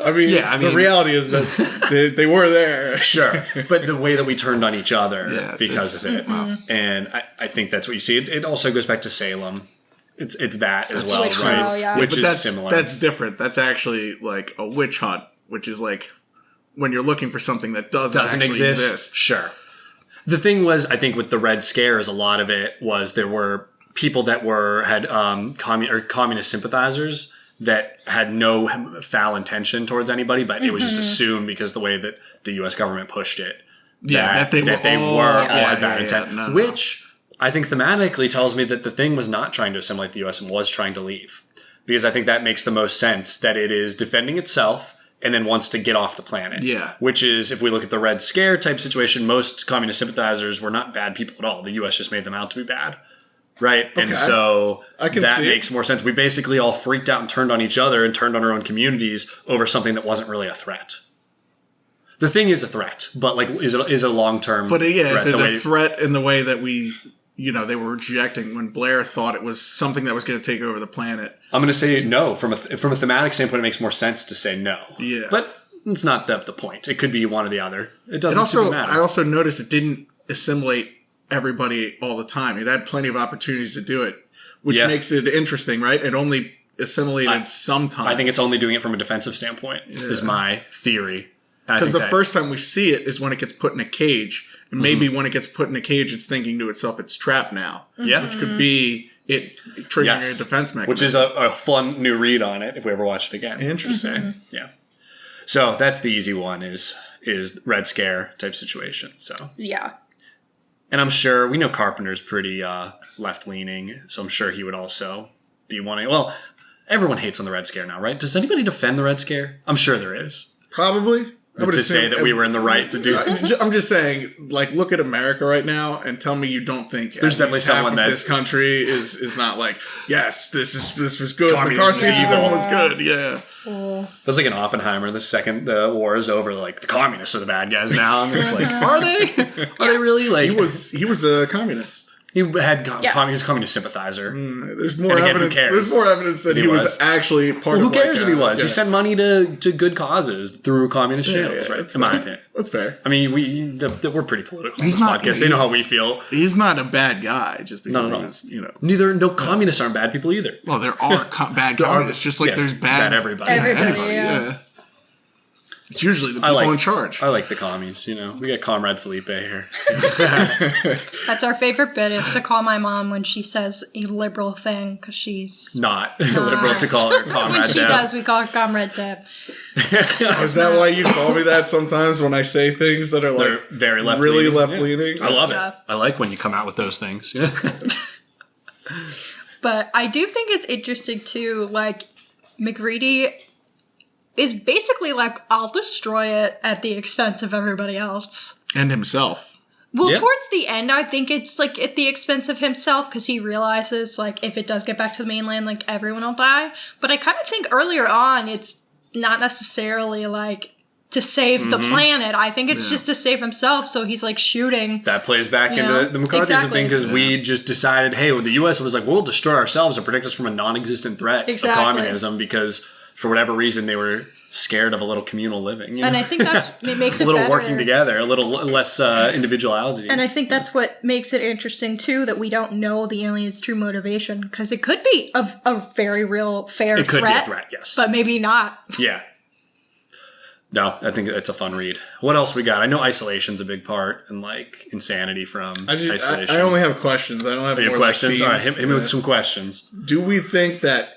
I mean, the reality is that they were there. Sure. But the way that we turned on each other because of it. And I think that's what you see. It also goes back to Salem. It's that as well, witch right? trial, yeah. Which but is similar. That's different. That's actually like a witch hunt, which is like when you're looking for something that doesn't exist. Sure. The thing was, I think with the Red Scares, a lot of it was there were people that had communist sympathizers that had no foul intention towards anybody, but it was just assumed because the way that the U.S. government pushed it, that they all had bad intent, which I think thematically tells me that the thing was not trying to assimilate the U.S. and was trying to leave, because I think that makes the most sense, that it is defending itself and then wants to get off the planet. Yeah. Which is, if we look at the Red Scare type situation, most communist sympathizers were not bad people at all. The U.S. just made them out to be bad. Right? Okay. And so that makes more sense. We basically all freaked out and turned on each other and turned on our own communities over something that wasn't really a threat. The thing is a threat, but like, is it a long-term threat? But is it a threat in the way that they were rejecting when Blair thought it was something that was going to take over the planet? I'm going to say no. From a thematic standpoint, it makes more sense to say no. Yeah. But it's not the point. It could be one or the other. It doesn't super matter. I also noticed it didn't assimilate everybody all the time. It had plenty of opportunities to do it, which makes it interesting, right? It only assimilated sometimes. I think it's only doing it from a defensive standpoint, is my theory. Because the first time we see it is when it gets put in a cage. And maybe when it gets put in a cage, it's thinking to itself, it's trapped now. Yeah. Which could be it triggering a defense mechanism. Which is a fun new read on it if we ever watch it again. Interesting. Yeah. So that's the easy one is Red Scare type situation. So yeah. And I'm sure, we know Carpenter's pretty left-leaning, so I'm sure he would also be wanting... Well, everyone hates on the Red Scare now, right? Does anybody defend the Red Scare? I'm sure there is. Probably. To say that we were in the right to do that. I'm just saying, like, look at America right now and tell me you don't think there's definitely someone that this country is not like, yes, this was good. Communism is evil. Was good. Yeah. It was like in Oppenheimer. The second the war is over, like the communists are the bad guys now, and it's like, are they? Are they really? Like he was a communist. He had communist sympathizer. There's more evidence. There's more evidence that he was actually part of. Who cares if he was? He sent money to good causes through communist channels, right? In my opinion, that's fair. I mean, we're pretty political on this podcast. They know how we feel. He's not a bad guy, just because no communists aren't bad people either. Well, there are bad communists, just like there's bad everybody. Yeah. It's usually the people in charge. I like the commies, We got Comrade Felipe here. That's our favorite bit, is to call my mom when she says a liberal thing, because she's not liberal to call her Comrade When she Deb. does, we call her Comrade Deb. Is that why you call me that sometimes when I say things that are like they're very really left-leaning? I love it. I like when you come out with those things. But I do think it's interesting, too, like, McReady is basically like, I'll destroy it at the expense of everybody else. And himself. Well, towards the end, I think it's like at the expense of himself, because he realizes, like, if it does get back to the mainland, like, everyone will die. But I kind of think earlier on, it's not necessarily like to save the planet. I think it's just to save himself, so he's like shooting. That plays back into the McCarthyism thing, because we just decided, hey, well, the U.S. was like, we'll destroy ourselves to protect us from a non-existent threat of communism, because for whatever reason they were scared of a little communal living. And I think it makes it a little better. Working together, a little less individuality. And I think that's what makes it interesting, too, that we don't know the alien's true motivation, because it could be a very real, fair threat. It could be a threat, yes. But maybe not. Yeah. No, I think it's a fun read. What else we got? I know isolation's a big part, and like insanity from isolation. I only have questions. I don't have more questions. All right, hit me with some questions. Do we think that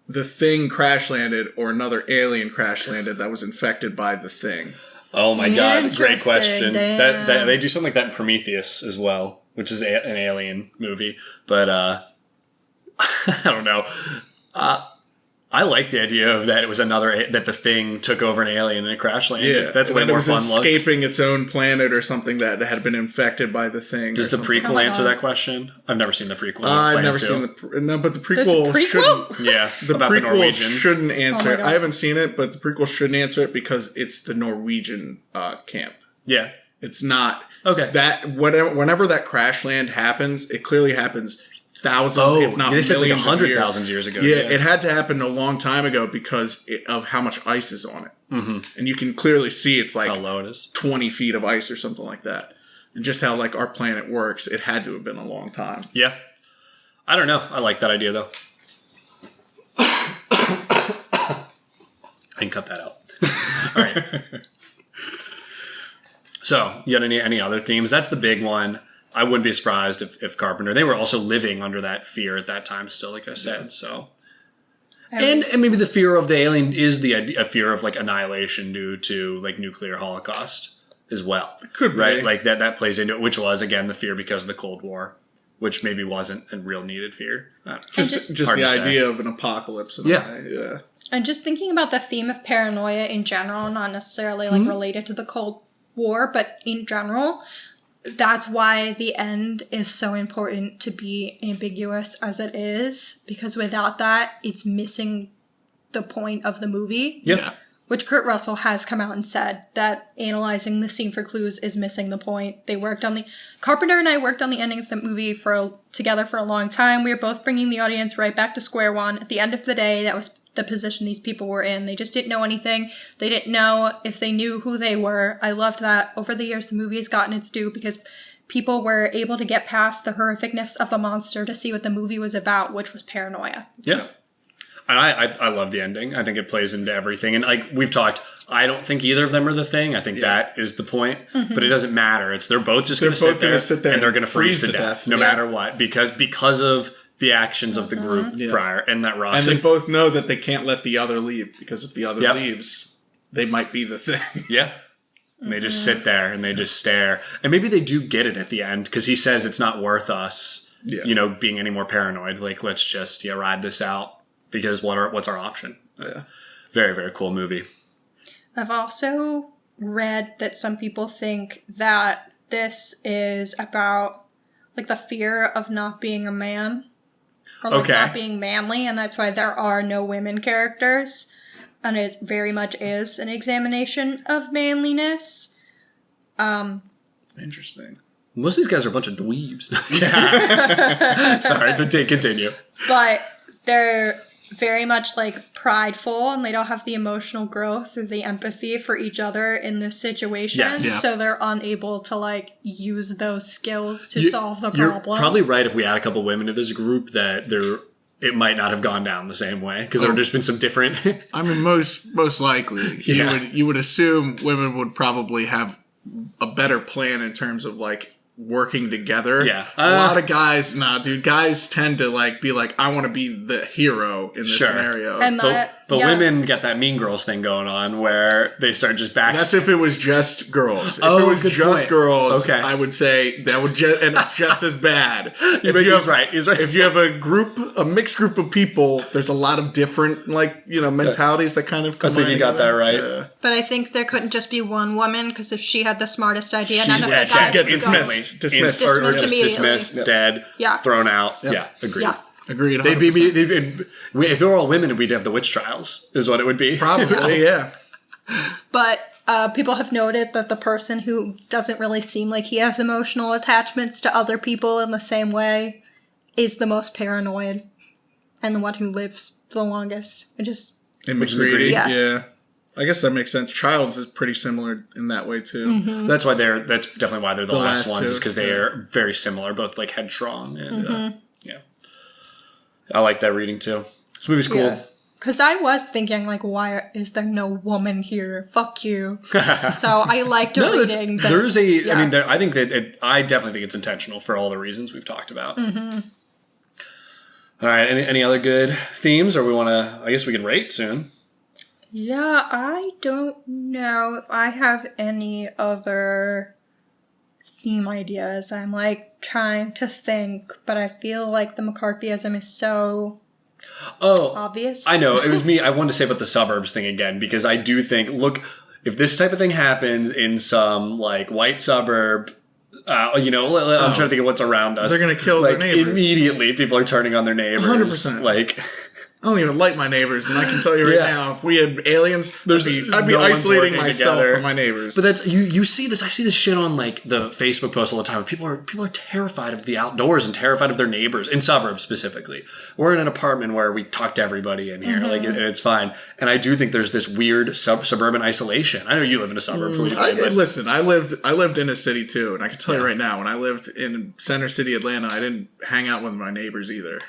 the Thing crash landed, or another alien crash landed that was infected by the Thing? Oh my god, great question. That they do something like that in Prometheus as well, which is an alien movie. But I don't know. I like the idea of that it was that the Thing took over an alien and it crash landed. Yeah, that's way more fun. Escaping its own planet or something that had been infected by the Thing. Does the prequel answer that question? I've never seen the prequel. I've never seen but the prequel shouldn't. Yeah, the about prequel the Norwegians shouldn't answer it. I haven't seen it, but the prequel shouldn't answer it because it's the Norwegian camp. Yeah, it's not okay. That whenever that crash land happens, it clearly happens thousands, if not they said like millions 100,000 years ago. Yeah, it had to happen a long time ago because of how much ice is on it. Mm-hmm. And you can clearly see it's like how low it is. 20 feet of ice or something like that. And just how like our planet works, it had to have been a long time. Yeah. I don't know. I like that idea though. I can cut that out. All right. So, you got any other themes? That's the big one. I wouldn't be surprised if Carpenter... They were also living under that fear at that time still, like I said, so... And maybe the fear of the alien is a fear of, like, annihilation due to, like, nuclear holocaust as well. It could be. Right? Like, that plays into it, which was, again, the fear because of the Cold War, which maybe wasn't a real needed fear. Just the idea of an apocalypse. Yeah. And just thinking about the theme of paranoia in general, not necessarily, like, related to the Cold War, but in general, that's why the end is so important to be ambiguous as it is, because without that, it's missing the point of the movie. Yeah. Which Kurt Russell has come out and said that analyzing the scene for clues is missing the point. Carpenter and I worked on the ending of the movie together for a long time. We were both bringing the audience right back to square one. At the end of the day, that was the position these people were in. They just didn't know anything. They didn't know if they knew who they were. I loved that. Over the years, the movie has gotten its due because people were able to get past the horrificness of the monster to see what the movie was about, which was paranoia. Yeah. And I love the ending. I think it plays into everything. And like we've talked, I don't think either of them are the thing. I think that is the point. Mm-hmm. But it doesn't matter. They're both just going to sit there and they're going to freeze to death no matter what. Because of the actions of the group prior and that rocks. And they both know that they can't let the other leave, because if the other leaves, they might be the thing. Yeah. And they just sit there and they just stare. And maybe they do get it at the end, because he says it's not worth us, being any more paranoid. Like, let's just ride this out, because what's our option? Yeah. Very, very cool movie. I've also read that some people think that this is about like the fear of not being a man. Or like not being manly, and that's why there are no women characters. And it very much is an examination of manliness. Interesting. Most of these guys are a bunch of dweebs. Yeah. Sorry, but continue. But they're very much like prideful, and they don't have the emotional growth or the empathy for each other in this situation. Yes. Yeah. So they're unable to like use those skills to solve the problem. You're probably right. If we add a couple women to this group, that it might not have gone down the same way, because there would just been some different. I mean, most likely, you would assume women would probably have a better plan in terms of like working together. Yeah. A lot of guys, guys tend to like be like, I want to be the hero in this scenario. And but women get that Mean Girls thing going on where they start just back. That's if it was just girls. If it was just girls, I would say that would just as bad. He's right. If you have a mixed group of people, there's a lot of different mentalities that kind of come. I think you got that right. Yeah. But I think there couldn't just be one woman, because if she had the smartest idea, she'd get dismissed, dead, thrown out. Yeah, agreed. Yeah. Agreed. 100%. If it were all women, we'd have the witch trials, is what it would be. Probably, yeah. But people have noted that the person who doesn't really seem like he has emotional attachments to other people in the same way is the most paranoid, and the one who lives the longest. McGreedy, yeah. I guess that makes sense. Childs is pretty similar in that way too. Mm-hmm. That's definitely why they're the last ones, is because they are very similar, both like headstrong and I like that reading too. This movie's cool. Yeah. Because I was thinking, like, why is there no woman here? Fuck you. So I liked reading. There's a. I mean, I think that I definitely think it's intentional for all the reasons we've talked about. Mm-hmm. All right. Any other good themes, or we want to? I guess we can rate soon. Yeah, I don't know if I have any other theme ideas. I'm like trying to think, but I feel like the McCarthyism is so obvious. I know. It was me. I wanted to say about the suburbs thing again, because I do think, look, if this type of thing happens in some like white suburb, I'm trying to think of what's around us. They're going to kill their neighbors. Immediately, people are turning on their neighbors. 100%. Like, I don't even like my neighbors, and I can tell you right now, if we had aliens, I'd be isolating myself from my neighbors. But that's you see this. I see this shit on like the Facebook posts all the time. People are terrified of the outdoors and terrified of their neighbors in suburbs specifically. We're in an apartment where we talk to everybody in here, like and it's fine. And I do think there's this weird suburban isolation. I know you live in a suburb. Listen, I lived in a city too, and I can tell you right now, when I lived in Center City, Atlanta, I didn't hang out with my neighbors either.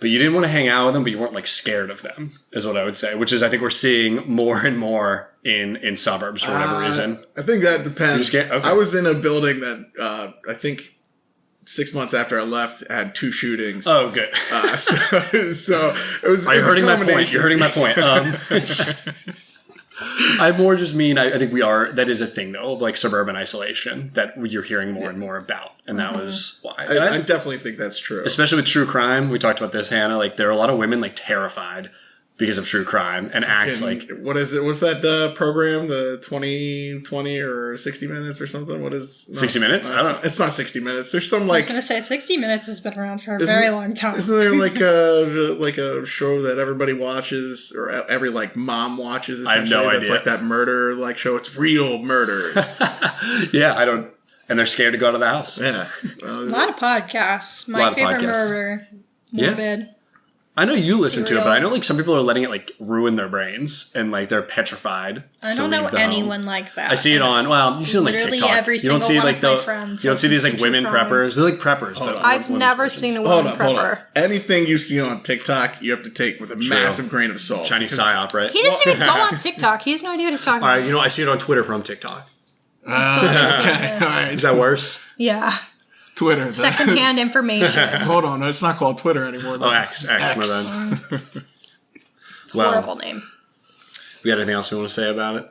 But you didn't want to hang out with them, but you weren't like scared of them, is what I would say. Which is, I think we're seeing more and more in suburbs for whatever reason. I think that depends. Okay. I was in a building that I think 6 months after I left had 2 shootings. Oh, good. So it was. You're hurting my point. You're hurting my point. I more just mean I think that is a thing though, of like suburban isolation that you're hearing more and more about, and that was why. I definitely think that's true, especially with true crime. We talked about this, Hanna. Like there are a lot of women like terrified because of true crime and act like what is it? What's that program? The 20 or 60 Minutes or something? What is 60 Minutes? I don't know. It's not 60 Minutes. There's some I was gonna say 60 Minutes has been around for a very long time. Isn't there like a show that everybody watches or every like mom watches? I have no idea. It's like that murder like show. It's real murders. Yeah, I don't. And they're scared to go out of the house. Yeah, a lot of podcasts. My favorite murder, Morbid. Yeah. I know you listen to it, but I know like some people are letting it like ruin their brains and like they're petrified. I don't know anyone like that. I see it on you see it on like TikTok. Every you don't see one like of my friends. You don't see these like women preppers. They're like preppers. But I've never seen a women prepper. Hold on. Anything you see on TikTok, you have to take with a massive grain of salt. Chinese psyop, right? He doesn't even go on TikTok. He has no idea what he's talking about. All right, I see it on Twitter from TikTok. Okay. All right. Is that worse? Yeah. Twitter. Secondhand information. Hold on, it's not called Twitter anymore. Though. Oh, X, my bad. Horrible name. We got anything else we want to say about it?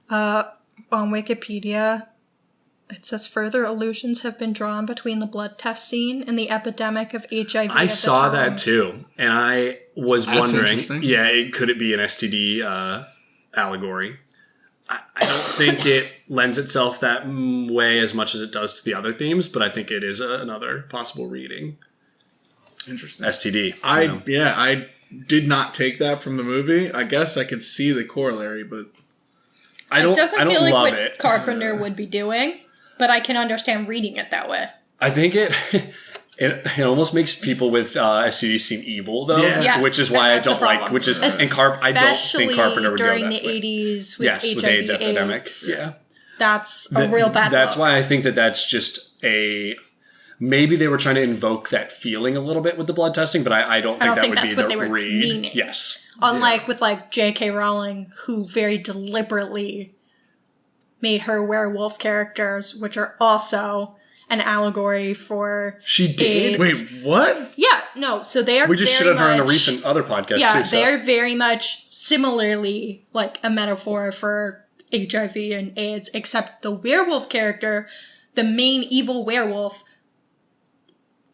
On Wikipedia, it says further allusions have been drawn between the blood test scene and the epidemic of HIV. I saw that too, and I was wondering, could it be an STD allegory? I don't think it lends itself that way as much as it does to the other themes, but I think it is another possible reading. Interesting. STD. I did not take that from the movie. I guess I could see the corollary, but it doesn't feel like what Carpenter would be doing, but I can understand reading it that way. I think it almost makes people with STDs seem evil, though, which is why I don't like. I don't think Carpenter would go that way. During the 80s with HIV, with the AIDS epidemic. Yeah, that's a real bad. That's why I think that's just a. Maybe they were trying to invoke that feeling a little bit with the blood testing, but I don't think that would be the read. Meaning. Yes, unlike with like J.K. Rowling, who very deliberately made her werewolf characters, which are also an allegory for she did. AIDS. Wait, what? Yeah, no. So they are. We just shit on her in a recent other podcast. Yeah, too, so. they're very much similarly like a metaphor for HIV and AIDS, except the werewolf character, the main evil werewolf,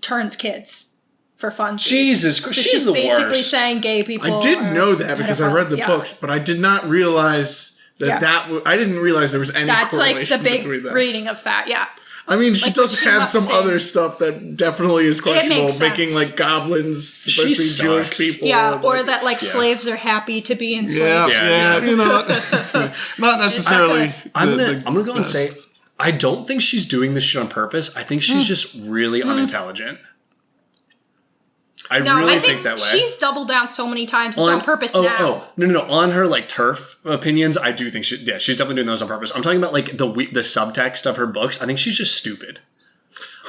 turns kids for fun. Jesus Christ, she's the basically worst. Saying gay people. I did know that because I read the books, but I did not realize that I didn't realize there was any correlation between that. That's like the big reading of that. Yeah. I mean, she does have some other stuff that definitely is questionable, making like goblins supposed to be Jewish people. Yeah, or that like slaves are happy to be enslaved. Yeah. You know, not necessarily. I'm gonna go and say, I don't think she's doing this shit on purpose. I think she's just really unintelligent. I really think that way. She's doubled down so many times on purpose now. No. On her like turf opinions, I do think she's definitely doing those on purpose. I'm talking about like the subtext of her books. I think she's just stupid.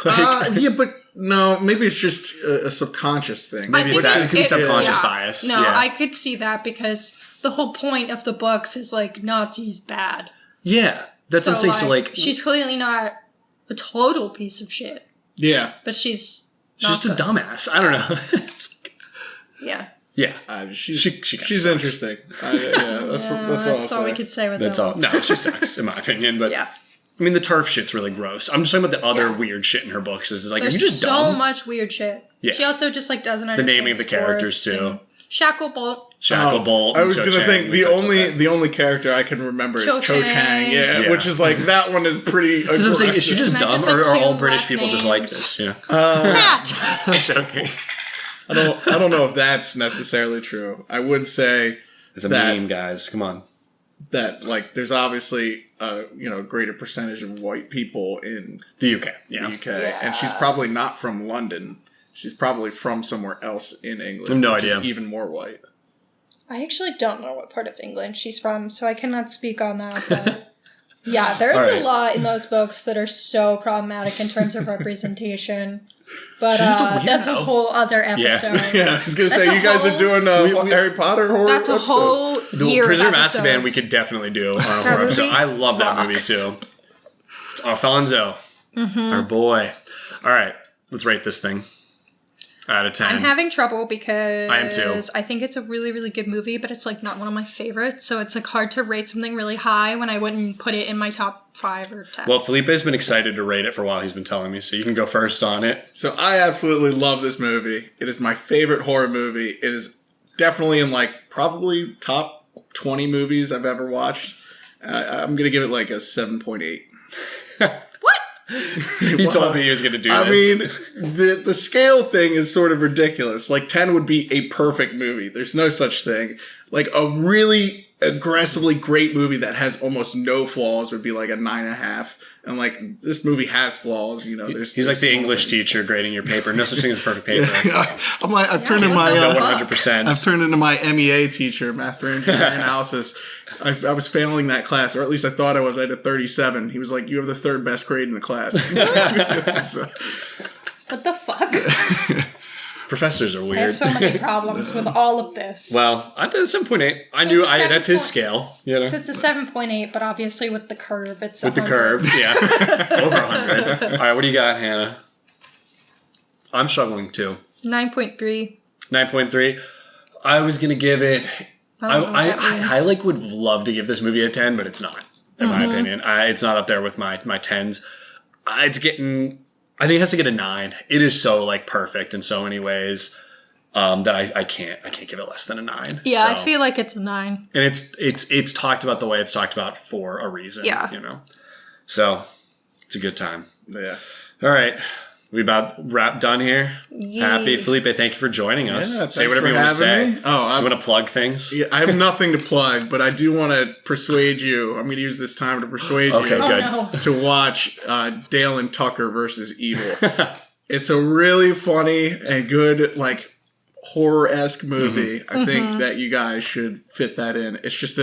But no, maybe it's just a subconscious thing. Maybe it's subconscious bias. No, I could see that because the whole point of the books is like Nazis bad. Yeah, that's what I'm saying. So like, she's clearly not a total piece of shit. Yeah, but she's just a dumbass. I don't know. Yeah. She's interesting. That's all we could say with that. That's all. No, she sucks in my opinion. But yeah. I mean, the turf shit's really gross. I'm just talking about the other weird shit in her books. Is like, there's are you just dumb? So much weird shit. Yeah. She also just like doesn't understand the naming of the characters too. Shacklebolt. I was going to think the only character I can remember is Cho Chang. Yeah, which is like that one is pretty. Because I'm saying, is she just dumb, or are all British people just like this? Yeah. I'm joking. I don't know if that's necessarily true. I would say it's a meme, guys. Come on. That like there's obviously a greater percentage of white people in the UK. Yeah. The UK, and she's probably not from London. She's probably from somewhere else in England. No which idea. Is even more white. I actually don't know what part of England she's from, so I cannot speak on that. But yeah, there's a lot in those books that are so problematic in terms of representation. But that's a whole other episode. Yeah, I was going to say, you guys are doing Harry Potter horror That's a whole year Prisoner of episode. Azkaban we could definitely do on a horror episode. I love that movie too. It's Alfonso, our boy. All right, let's rate this thing out of 10. I'm having trouble because I am too. I think it's a really, really good movie, but it's like not one of my favorites. So it's like hard to rate something really high when I wouldn't put it in my top 5 or 10. Well, Felipe's been excited to rate it for a while. He's been telling me, so you can go first on it. So I absolutely love this movie. It is my favorite horror movie. It is definitely in like probably top 20 movies I've ever watched. I'm going to give it like a 7.8. He told me he was going to do this. I mean, the scale thing is sort of ridiculous. Like 10 would be a perfect movie. There's no such thing. Like a really aggressively great movie that has almost no flaws would be like a 9.5. And like this movie has flaws, He's like the English teacher grading your paper. No such thing as perfect paper. I'm like, I've turned into my 100%. I've turned into my MEA teacher, math for engineering analysis. I was failing that class, or at least I thought I was. I had a 37. He was like, "You have the third best grade in the class." So. What the fuck? Professors are weird. I have so many problems with all of this. Well, I did a 7.8. I knew that's his scale. So it's a 7.8, but obviously with the curve, it's with 100. the curve, yeah, over 100. All right, what do you got, Hannah? I'm struggling too. 9.3. 9.3. I was gonna give it. I like would love to give this movie a 10, but it's not, in my opinion. It's not up there with my 10s. It's getting. I think it has to get a 9. It is so like perfect in so many ways that I can't give it less than a 9. Yeah, so. I feel like it's a 9. And it's talked about the way it's talked about for a reason. Yeah. So it's a good time. Yeah. All right. We about done here? Yeah. Happy. Felipe, thank you for joining us. Yeah, say whatever you want to say. Me. Oh, do you want to plug things? Yeah, I have nothing to plug, but I do want to persuade you. I'm going to use this time to persuade you to watch Dale and Tucker versus Evil. It's a really funny and good, like, horror-esque movie. I think that you guys should fit that in. It's just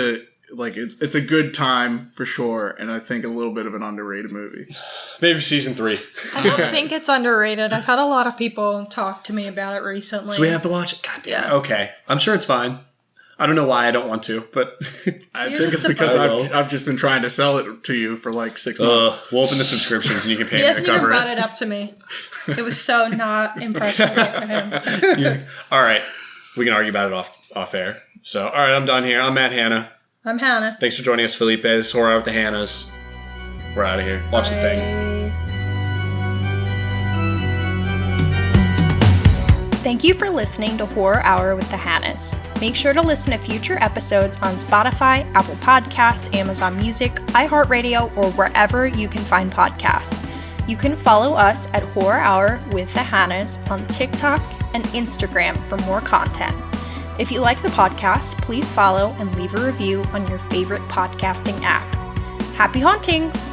it's a good time for sure, and I think a little bit of an underrated movie. Maybe season 3. I don't think it's underrated. I've had a lot of people talk to me about it recently. So we have to watch it? God damn it. Okay. I'm sure it's fine. I don't know why I don't want to, but I think it's because I've just been trying to sell it to you for like 6 months. We'll open the subscriptions and you can pay me to cover it. He hasn't even brought it up to me. It was so not impressionable to him. Yeah. All right. We can argue about it off air. So, all right, I'm done here. I'm Matt Hanna. I'm Hannah. Thanks for joining us, Felipe. This is Horror Hour with the Hannas. We're out of here. Watch the thing. Thank you for listening to Horror Hour with the Hannas. Make sure to listen to future episodes on Spotify, Apple Podcasts, Amazon Music, iHeartRadio, or wherever you can find podcasts. You can follow us at Horror Hour with the Hannas on TikTok and Instagram for more content. If you like the podcast, please follow and leave a review on your favorite podcasting app. Happy hauntings!